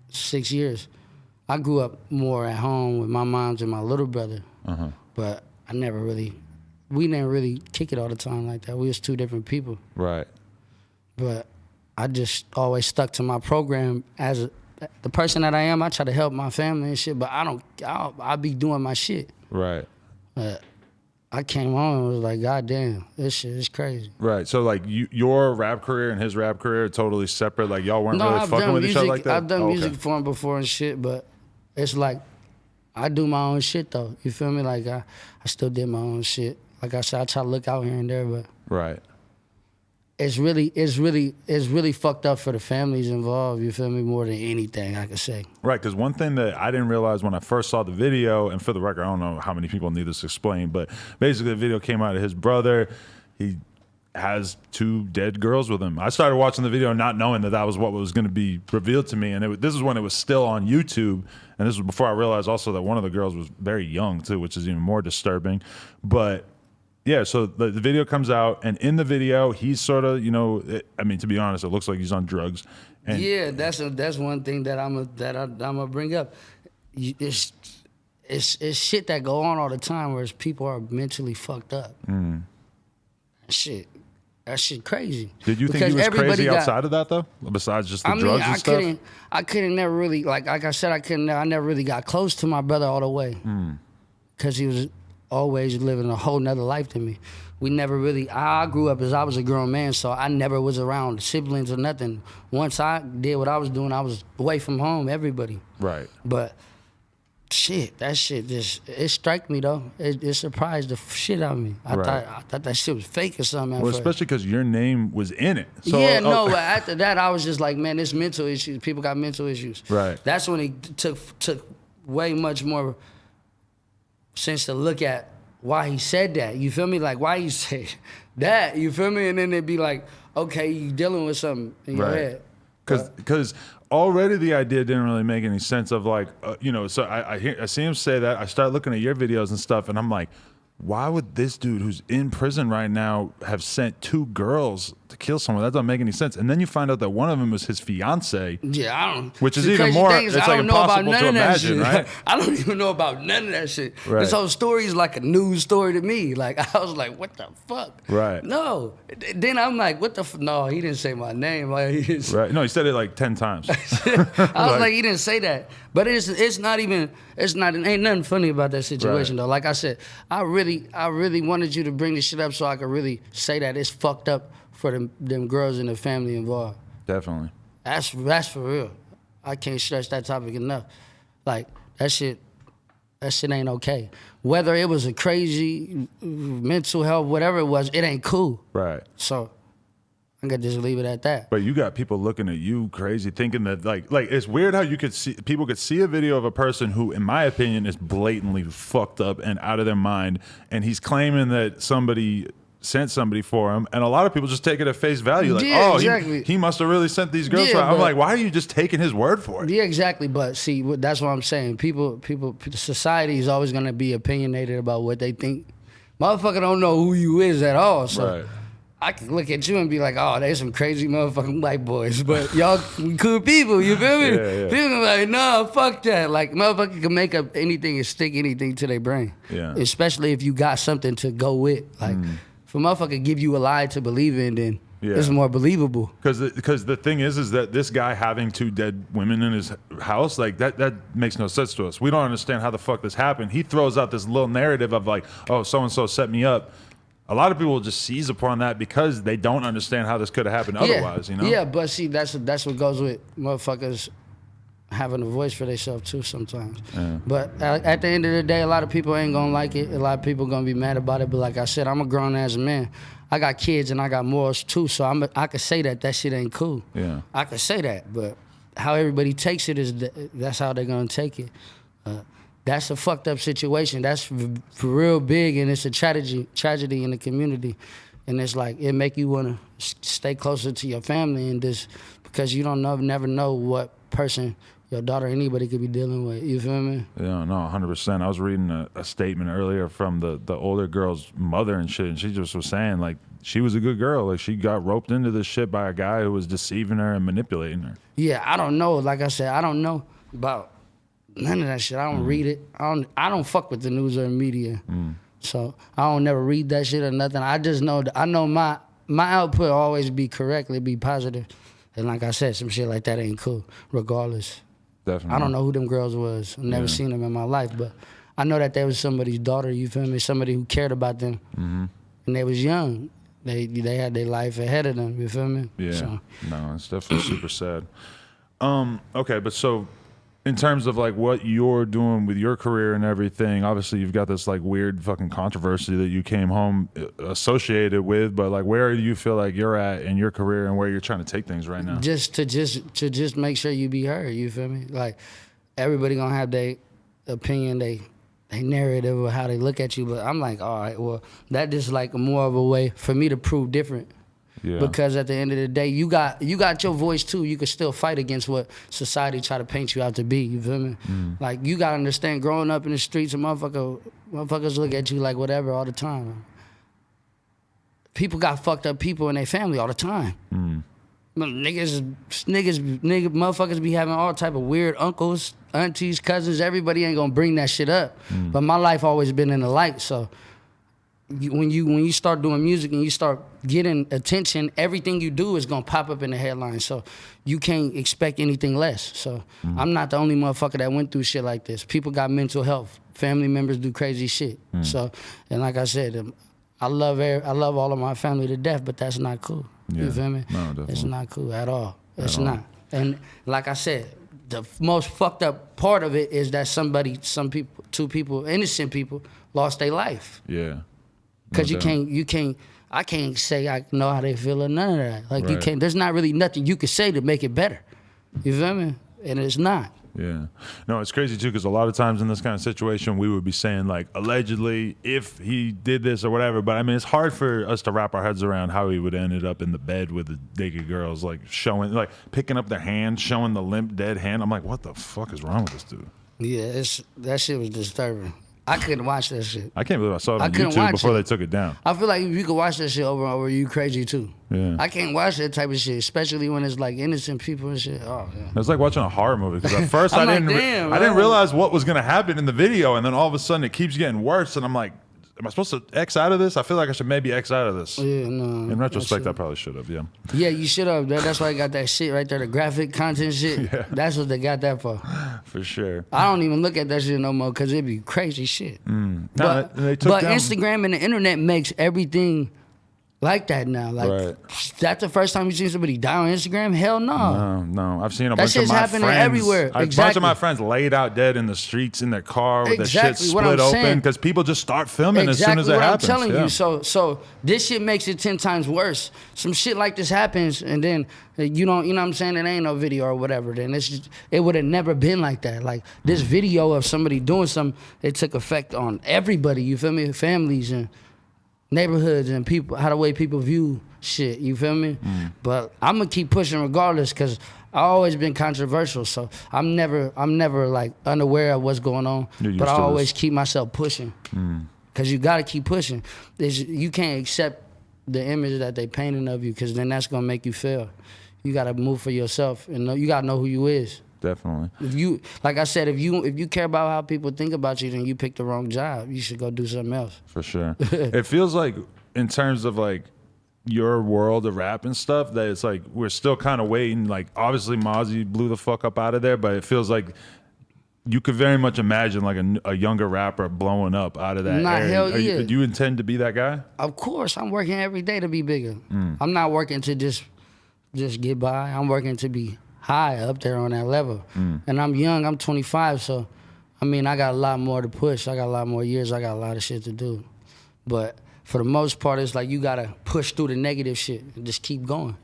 S2: 6 years. I grew up more at home with my moms and my little brother, but we didn't really kick it all the time like that. We was two different people. Right. But I just always stuck to my program as the person that I am. I try to help my family and shit, but I'll be doing my shit. Right. But I came home and was like, God damn, this shit is crazy.
S1: Right. So, like, your rap career and his rap career are totally separate? Like, y'all weren't really fucking with each other like that?
S2: I've done music for him before and shit, but it's like, I do my own shit, though. You feel me? Like, I still did my own shit. Like I said, I try to look out here and there, but... Right. it's really fucked up for the families involved. You feel me? More than anything I could say.
S1: Right, because one thing that I didn't realize when I first saw the video, and for the record, I don't know how many people need this explained, but basically the video came out of his brother. He has 2 dead girls with him. I started watching the video not knowing that was what was going to be revealed to me, and this is when it was still on YouTube, and this was before I realized also that one of the girls was very young too, which is even more disturbing. But yeah, so the video comes out, and in the video, he's sort of, I mean, to be honest, it looks like he's on drugs. And
S2: yeah, that's one thing that I'm gonna bring up. It's shit that go on all the time, where people are mentally fucked up. That shit crazy.
S1: Did you think he was crazy outside of that though? Besides just the drugs and stuff?
S2: I couldn't never really like I said, I never really got close to my brother all the way, because he was always living a whole nother life than me. We never really, I grew up as I was a grown man, so I never was around siblings or nothing. Once I did what I was doing, I was away from home, everybody.
S1: Right.
S2: But shit, that shit it struck me though. It surprised the shit out of me. I thought that shit was fake or something.
S1: Well, especially because your name was in it. So,
S2: yeah, no, but after that, I was just like, man, this mental issues. People got mental issues.
S1: Right.
S2: That's when it took way much more sense to look at why he said that. You feel me? Like, why you say that? You feel me? And then it'd be like, okay, you dealing with something in your head.
S1: Because already the idea didn't really make any sense of like, so I see him say that. I start looking at your videos and stuff, and I'm like, why would this dude who's in prison right now have sent 2 girls to kill someone? That doesn't make any sense. And then you find out that one of them was his fiance.
S2: Yeah, I don't.
S1: Which is even more, it's like impossible to imagine, right?
S2: I don't even know about none of that shit.
S1: Right.
S2: This whole story is like a news story to me. Like, I was like, what the fuck?
S1: Right.
S2: No. Then I'm like, what the no, he didn't say my name. Like,
S1: right. No, he said it like 10 times.
S2: I was like, he didn't say that. But ain't nothing funny about that situation though. Like I said, I really wanted you to bring this shit up so I could really say that it's fucked up for them girls and the family involved.
S1: Definitely.
S2: That's for real. I can't stress that topic enough. Like, that shit ain't okay. Whether it was a crazy mental health, whatever it was, it ain't cool.
S1: Right.
S2: So I could just leave it at that.
S1: But you got people looking at you crazy, thinking that like it's weird how people could see a video of a person who, in my opinion, is blatantly fucked up and out of their mind, and he's claiming that somebody sent somebody for him, and a lot of people just take it at face value, like,
S2: exactly.
S1: he must have really sent these girls for him. I'm like, why are you just taking his word for it?
S2: Yeah, exactly. But see, that's what I'm saying. People, society is always gonna be opinionated about what they think. Motherfucker don't know who you is at all, so. Right. I can look at you and be like, oh, there's some crazy motherfucking white boys, but y'all cool people, you feel me?
S1: Yeah.
S2: People like, no, fuck that. Like, motherfucker can make up anything and stick anything to their brain.
S1: Yeah.
S2: Especially if you got something to go with. Like, if a motherfucker give you a lie to believe in, then it's more believable.
S1: Because the thing is that this guy having 2 dead women in his house, like, that makes no sense to us. We don't understand how the fuck this happened. He throws out this little narrative of like, oh, so-and-so set me up. A lot of people will just seize upon that because they don't understand how this could have happened otherwise, you know?
S2: Yeah, but see, that's what goes with motherfuckers having a voice for themselves too sometimes. Yeah. But at the end of the day, a lot of people ain't gonna like it. A lot of people gonna be mad about it. But like I said, I'm a grown-ass man. I got kids and I got morals too, so I could say that shit ain't cool.
S1: Yeah.
S2: I could say that, but how everybody takes it that's how they're gonna take it. That's a fucked up situation. That's for real big, and it's a tragedy in the community. And it's like, it make you want to stay closer to your family, and just because you never know what person your daughter or anybody could be dealing with. You feel me?
S1: Yeah, no, 100%. I was reading a statement earlier from the older girl's mother and shit, and she just was saying, like, she was a good girl. Like, she got roped into this shit by a guy who was deceiving her and manipulating her.
S2: Yeah, I don't know. Like I said, I don't know about none of that shit. I don't read it. I don't fuck with the news or the media. So I don't never read that shit or nothing. I just know I know my output always be correct. It be positive. And like I said, some shit like that ain't cool, regardless.
S1: Definitely.
S2: I don't know who them girls was. I've never seen them in my life, but I know that they was somebody's daughter, you feel me? Somebody who cared about them. And they was young. They had their life ahead of them, you feel me?
S1: Yeah. So. No, it's definitely super sad. Okay, but so in terms of like what you're doing with your career and everything, obviously you've got this like weird fucking controversy that you came home associated with, but like where do you feel like you're at in your career and where you're trying to take things right now?
S2: Just to make sure you be heard, you feel me? Like everybody gonna have their opinion, they narrative of how they look at you, but I'm like, all right, well, that just like more of a way for me to prove different.
S1: Yeah.
S2: Because at the end of the day, you got your voice too. You can still fight against what society try to paint you out to be. You feel me? Like you gotta understand, growing up in the streets, motherfuckers look at you like whatever all the time. People got fucked up people in their family all the time. Motherfuckers be having all type of weird uncles, aunties, cousins. Everybody ain't gonna bring that shit up. But my life always been in the light, so. When you start doing music and you start getting attention, everything you do is gonna pop up in the headlines. So you can't expect anything less. So I'm not the only motherfucker that went through shit like this. People got mental health. Family members do crazy shit. So, and like I said, I love all of my family to death, but that's not cool.
S1: Yeah.
S2: You feel me?
S1: No, definitely.
S2: It's not cool at all. It's not. And like I said, the most fucked up part of it is that two people, innocent people, lost their life.
S1: Yeah.
S2: Because I can't say I know how they feel or none of that. Like you can't, there's not really nothing you can say to make it better. You feel me? And it's not.
S1: Yeah. No, it's crazy too, because a lot of times in this kind of situation, we would be saying like, allegedly, if he did this or whatever. But I mean, it's hard for us to wrap our heads around how he would have ended up in the bed with the naked girls, like picking up their hand, showing the limp, dead hand. I'm like, what the fuck is wrong with this dude?
S2: Yeah, that shit was disturbing. I couldn't watch that shit.
S1: I can't believe I saw it on YouTube before they took it down.
S2: I feel like if you could watch that shit over and over, you crazy too.
S1: Yeah.
S2: I can't watch that type of shit, especially when it's like innocent people and shit. Oh, yeah.
S1: It's like watching a horror movie, because at first I didn't realize what was gonna happen in the video, and then all of a sudden it keeps getting worse, and I'm like, am I supposed to X out of this? I feel like I should maybe X out of this.
S2: Yeah, no.
S1: In retrospect, I probably should have, yeah.
S2: Yeah, you should have. That's why I got that shit right there, the graphic content shit.
S1: Yeah.
S2: That's what they got that for.
S1: For sure.
S2: I don't even look at that shit no more because it'd be crazy shit.
S1: But
S2: Instagram and the internet makes everything like that now. Like, that's the first time you seen somebody die on Instagram? Hell no.
S1: No. I've seen a
S2: that
S1: bunch of my
S2: happening
S1: friends.
S2: everywhere.
S1: A bunch of my friends laid out dead in the streets in their car with their shit split open, because people just start filming as soon as it happens.
S2: I'm telling you. So this shit makes it 10 times worse. Some shit like this happens, and then you know what I'm saying? It ain't no video or whatever. Then it would have never been like that. Like this video of somebody doing something, it took effect on everybody. You feel me? Families and neighborhoods and people, how the way people view shit, you feel me? But I'm gonna keep pushing regardless, because I always been controversial, so I'm never like unaware of what's going on, but I always keep myself pushing, because you gotta keep pushing. You can't accept the image that they painting of you, because then that's gonna make you fail. You gotta move for yourself, and you gotta know who you is.
S1: Definitely.
S2: If you, like I said, if you care about how people think about you, then you picked the wrong job. You should go do something else.
S1: For sure. It feels like, in terms of like your world of rap and stuff, that it's like we're still kind of waiting. Like obviously Mozzy blew the fuck up out of there, but it feels like you could very much imagine like a younger rapper blowing up out of that area.
S2: Hell yeah.
S1: Do you intend to be that guy?
S2: Of course, I'm working every day to be bigger. I'm not working to just get by. I'm working to be high up there on that level. And I'm young, I'm 25, so I mean, I got a lot more to push. I got a lot more years, I got a lot of shit to do. But for the most part, it's like you gotta push through the negative shit and just keep going.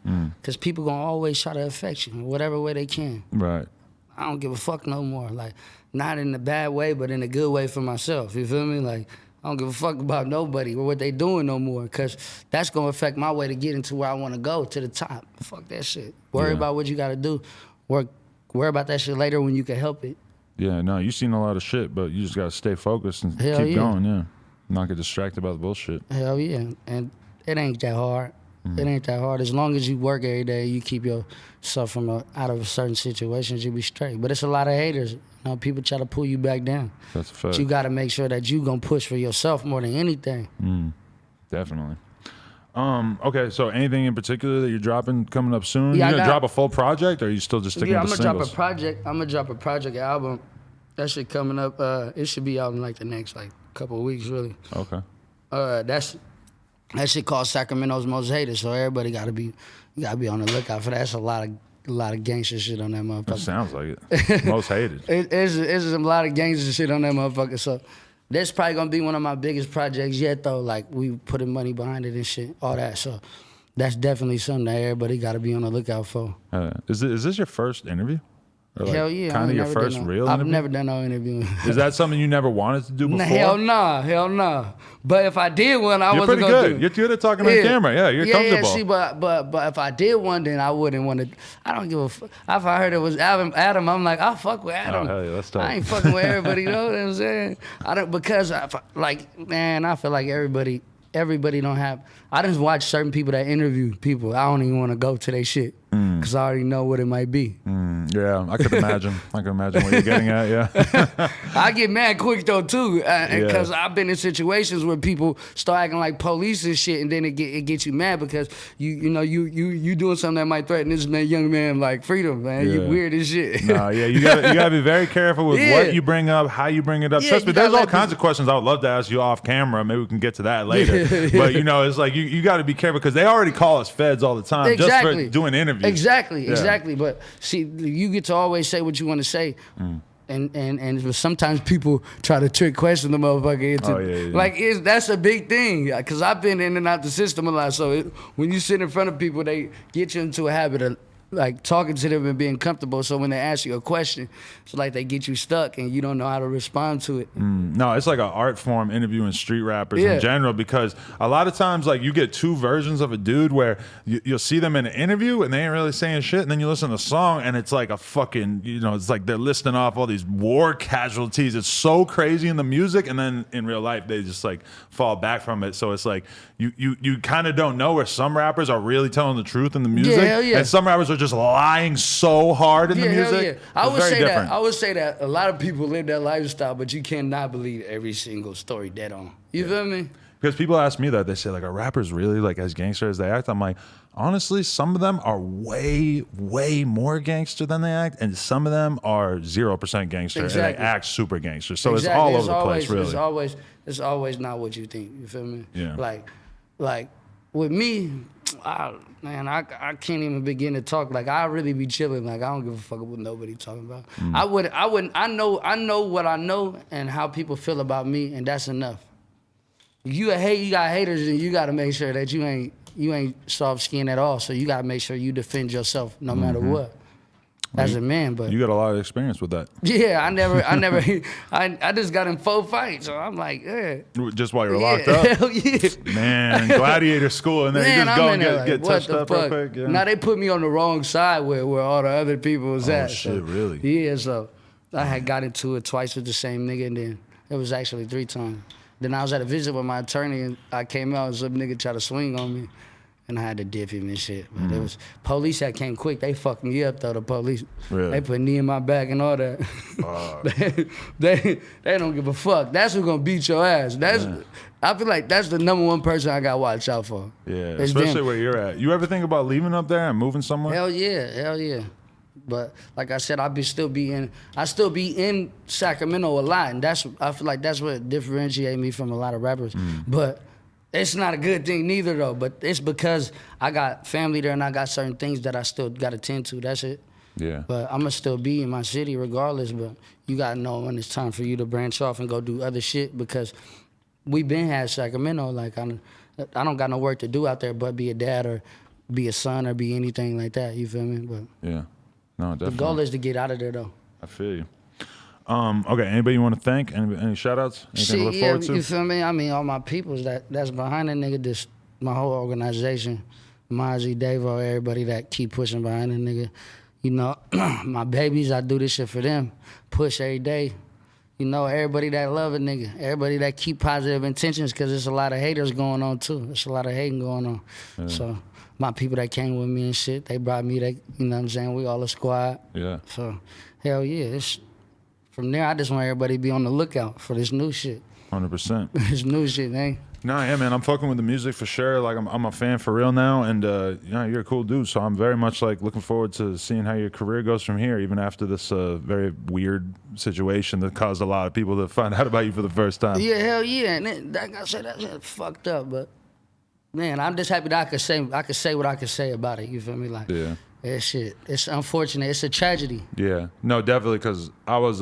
S2: Cause people gonna always try to affect you in whatever way they can.
S1: Right.
S2: I don't give a fuck no more. Like, not in a bad way, but in a good way for myself. You feel me? Like, I don't give a fuck about nobody or what they doing no more, because that's going to affect my way to get into where I want to go, to the top. Fuck that shit. Worry about what you got to do. Worry about that shit later when you can help it.
S1: Yeah, no, you've seen a lot of shit, but you just got to stay focused and keep going, yeah. Not get distracted by the bullshit.
S2: Hell yeah. And it ain't that hard. It ain't that hard. As long as you work every day, you keep yourself from out of certain situations, you'll be straight. But it's a lot of haters. You know, people try to pull you back down.
S1: That's a fact.
S2: But you got to make sure that you going to push for yourself more than anything.
S1: Definitely. Okay, so anything in particular that you're dropping coming up soon?
S2: Yeah,
S1: you gonna drop a full project, or are you still just sticking to singles?
S2: I'm gonna drop a project album. That shit coming up. It should be out in like the next couple of weeks, really.
S1: Okay.
S2: That shit called Sacramento's Most Hated, so everybody you gotta be on the lookout for that. That's a lot of a lot of gangster shit on that
S1: It
S2: motherfucker.
S1: sounds like it. Most hated.
S2: It's a lot of gangster shit on that motherfucker. So that's probably gonna be one of my biggest projects yet, though. Like, we putting money behind it and shit, all that. So that's definitely something that everybody got to be on the lookout for.
S1: Is this your first interview? Or like
S2: Hell yeah.
S1: Kind of your first real
S2: I've
S1: interview?
S2: never done no interviewing.
S1: Is that something you never wanted to do before?
S2: Hell nah. But if I did one, I
S1: You're
S2: wasn't
S1: pretty
S2: gonna
S1: good.
S2: do.
S1: You're good at talking on camera. Yeah, you're comfortable.
S2: Yeah, see, but if I did one, then I wouldn't want to. I don't give a fuck. If I heard it was Adam, I'm like, I'll fuck with Adam.
S1: Oh, hell yeah, that's tough.
S2: I ain't fucking with everybody, you know what I'm saying? I don't, because, I feel like everybody don't have. I just watch certain people that interview people. I don't even want to go to their shit because I already know what it might be.
S1: Yeah, I could imagine. I can imagine what you're getting at. Yeah.
S2: I get mad quick though too, because I've been in situations where people start acting like police and shit, and then it gets you mad because you doing something that might threaten this young man like freedom, man. You weird as shit.
S1: No, yeah, you gotta be very careful with what you bring up, how you bring it up. Trust me, there's all kinds of questions I would love to ask you off camera. Maybe we can get to that later. But it's like you got to be careful because they already call us feds all the time just for doing interviews.
S2: Exactly. But see, you get to always say what you want to say. And sometimes people try to trick question the motherfucker into like that's a big thing because I've been in and out the system a lot. So when you sit in front of people, they get you into a habit of like talking to them and being comfortable. So when they ask you a question, it's like they get you stuck and you don't know how to respond to it.
S1: No, it's like an art form interviewing street rappers in general, because a lot of times like you get two versions of a dude where you'll see them in an interview and they ain't really saying shit, and then you listen to a song and it's like a fucking, it's like they're listing off all these war casualties. It's so crazy in the music, and then in real life they just like fall back from it. So it's like you kind of don't know where some rappers are really telling the truth in the music, and some rappers are just lying so hard in the music.
S2: I would say that a lot of people live that lifestyle, but you cannot believe every single story dead on. You feel me?
S1: Because people ask me that, they say like, are rappers really like as gangster as they act? I'm like, honestly, some of them are way, way more gangster than they act, and some of them are 0% gangster and they act super gangster. So it's all over the place, really.
S2: It's always not what you think. You feel me?
S1: Yeah.
S2: Like with me, I can't even begin to talk. Like, I really be chilling. Like, I don't give a fuck what nobody talking about. I know what I know and how people feel about me, and that's enough. You got haters, and you got to make sure that you ain't soft skinned at all. So you got to make sure you defend yourself no matter what. As a man, but
S1: you got a lot of experience with that.
S2: Yeah, I just got in 4 fights, so I'm like,
S1: just while you're locked up.
S2: Hell yeah,
S1: man, gladiator school, and then you just go and get touched up real quick. Yeah.
S2: Now they put me on the wrong side where all the other people was at.
S1: Oh shit, really?
S2: Yeah, so I had got into it twice with the same nigga, and then it was actually 3 times. Then I was at a visit with my attorney, and I came out and some nigga tried to swing on me. And I had to dip him and shit. But it was police that came quick. They fucked me up though. The police, they put knee in my back and all that. they don't give a fuck. That's who's gonna beat your ass. I feel like that's the #1 person I got to watch out for.
S1: Yeah, especially where you're at. You ever think about leaving up there and moving somewhere?
S2: Hell yeah. But like I said, I still be in Sacramento a lot, and I feel like that's what differentiates me from a lot of rappers. But it's not a good thing neither though, but it's because I got family there and I got certain things that I still got to tend to. That's it.
S1: Yeah.
S2: But I'm going to still be in my city regardless, but you got to know when it's time for you to branch off and go do other shit, because we been had Sacramento. Like, I don't got no work to do out there but be a dad or be a son or be anything like that. You feel me? But
S1: yeah. No, definitely.
S2: The goal is to get out of there though.
S1: I feel you. Okay, anybody you want to thank? Any shout-outs? Anything to look forward to?
S2: You feel me? I mean, all my peoples that's behind that nigga, my whole organization, Mozzy, Davo, everybody that keep pushing behind that nigga. My babies, I do this shit for them. Push every day. Everybody that love a nigga, everybody that keep positive intentions, because there's a lot of haters going on too. There's a lot of hating going on. Yeah. So my people that came with me and shit, they brought me, you know what I'm saying? We all a squad. Yeah. So, hell yeah, from there, I just want everybody to be on the lookout for this new shit.
S1: 100%.
S2: This new shit, man.
S1: Nah, yeah, man, I'm fucking with the music for sure. Like, I'm a fan for real now, and you're a cool dude. So I'm very much like looking forward to seeing how your career goes from here, even after this very weird situation that caused a lot of people to find out about you for the first time.
S2: Yeah, hell yeah, and like I said, that's fucked up, but man, I'm just happy that I could say what I could say about it. You feel me? Like,
S1: yeah.
S2: It's unfortunate. It's a tragedy.
S1: Yeah, no, definitely, because I was,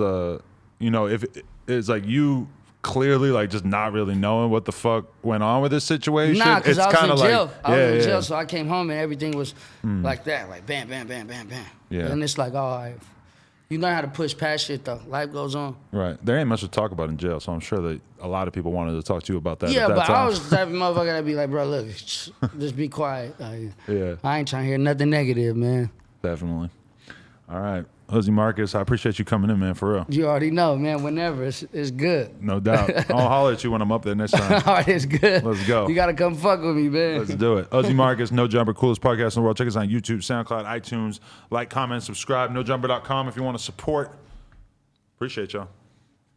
S1: you know, if it's like you clearly like just not really knowing what the fuck went on with this situation.
S2: Nah, because I was in jail.
S1: Like,
S2: I was in jail, so I came home and everything was like that, like bam, bam, bam, bam, bam.
S1: Yeah.
S2: And it's like, all right, you learn how to push past shit though. Life goes on.
S1: Right. There ain't much to talk about in jail, so I'm sure that a lot of people wanted to talk to you about that.
S2: Yeah,
S1: at that
S2: but
S1: time.
S2: I was the type of motherfucker that'd be like, bro, look, just be quiet.
S1: Yeah.
S2: I ain't trying to hear nothing negative, man.
S1: Definitely. All right. Uzzy Marcus, I appreciate you coming in, man, for real.
S2: You already know, man. Whenever it's good.
S1: No doubt. I'll holler at you when I'm up there next time.
S2: All right, it's good.
S1: Let's go.
S2: You gotta come fuck with me, man.
S1: Let's do it. Uzzy Marcus, No Jumper, coolest podcast in the world. Check us out on YouTube, SoundCloud, iTunes. Like, comment, subscribe. NoJumper.com if you want to support. Appreciate y'all.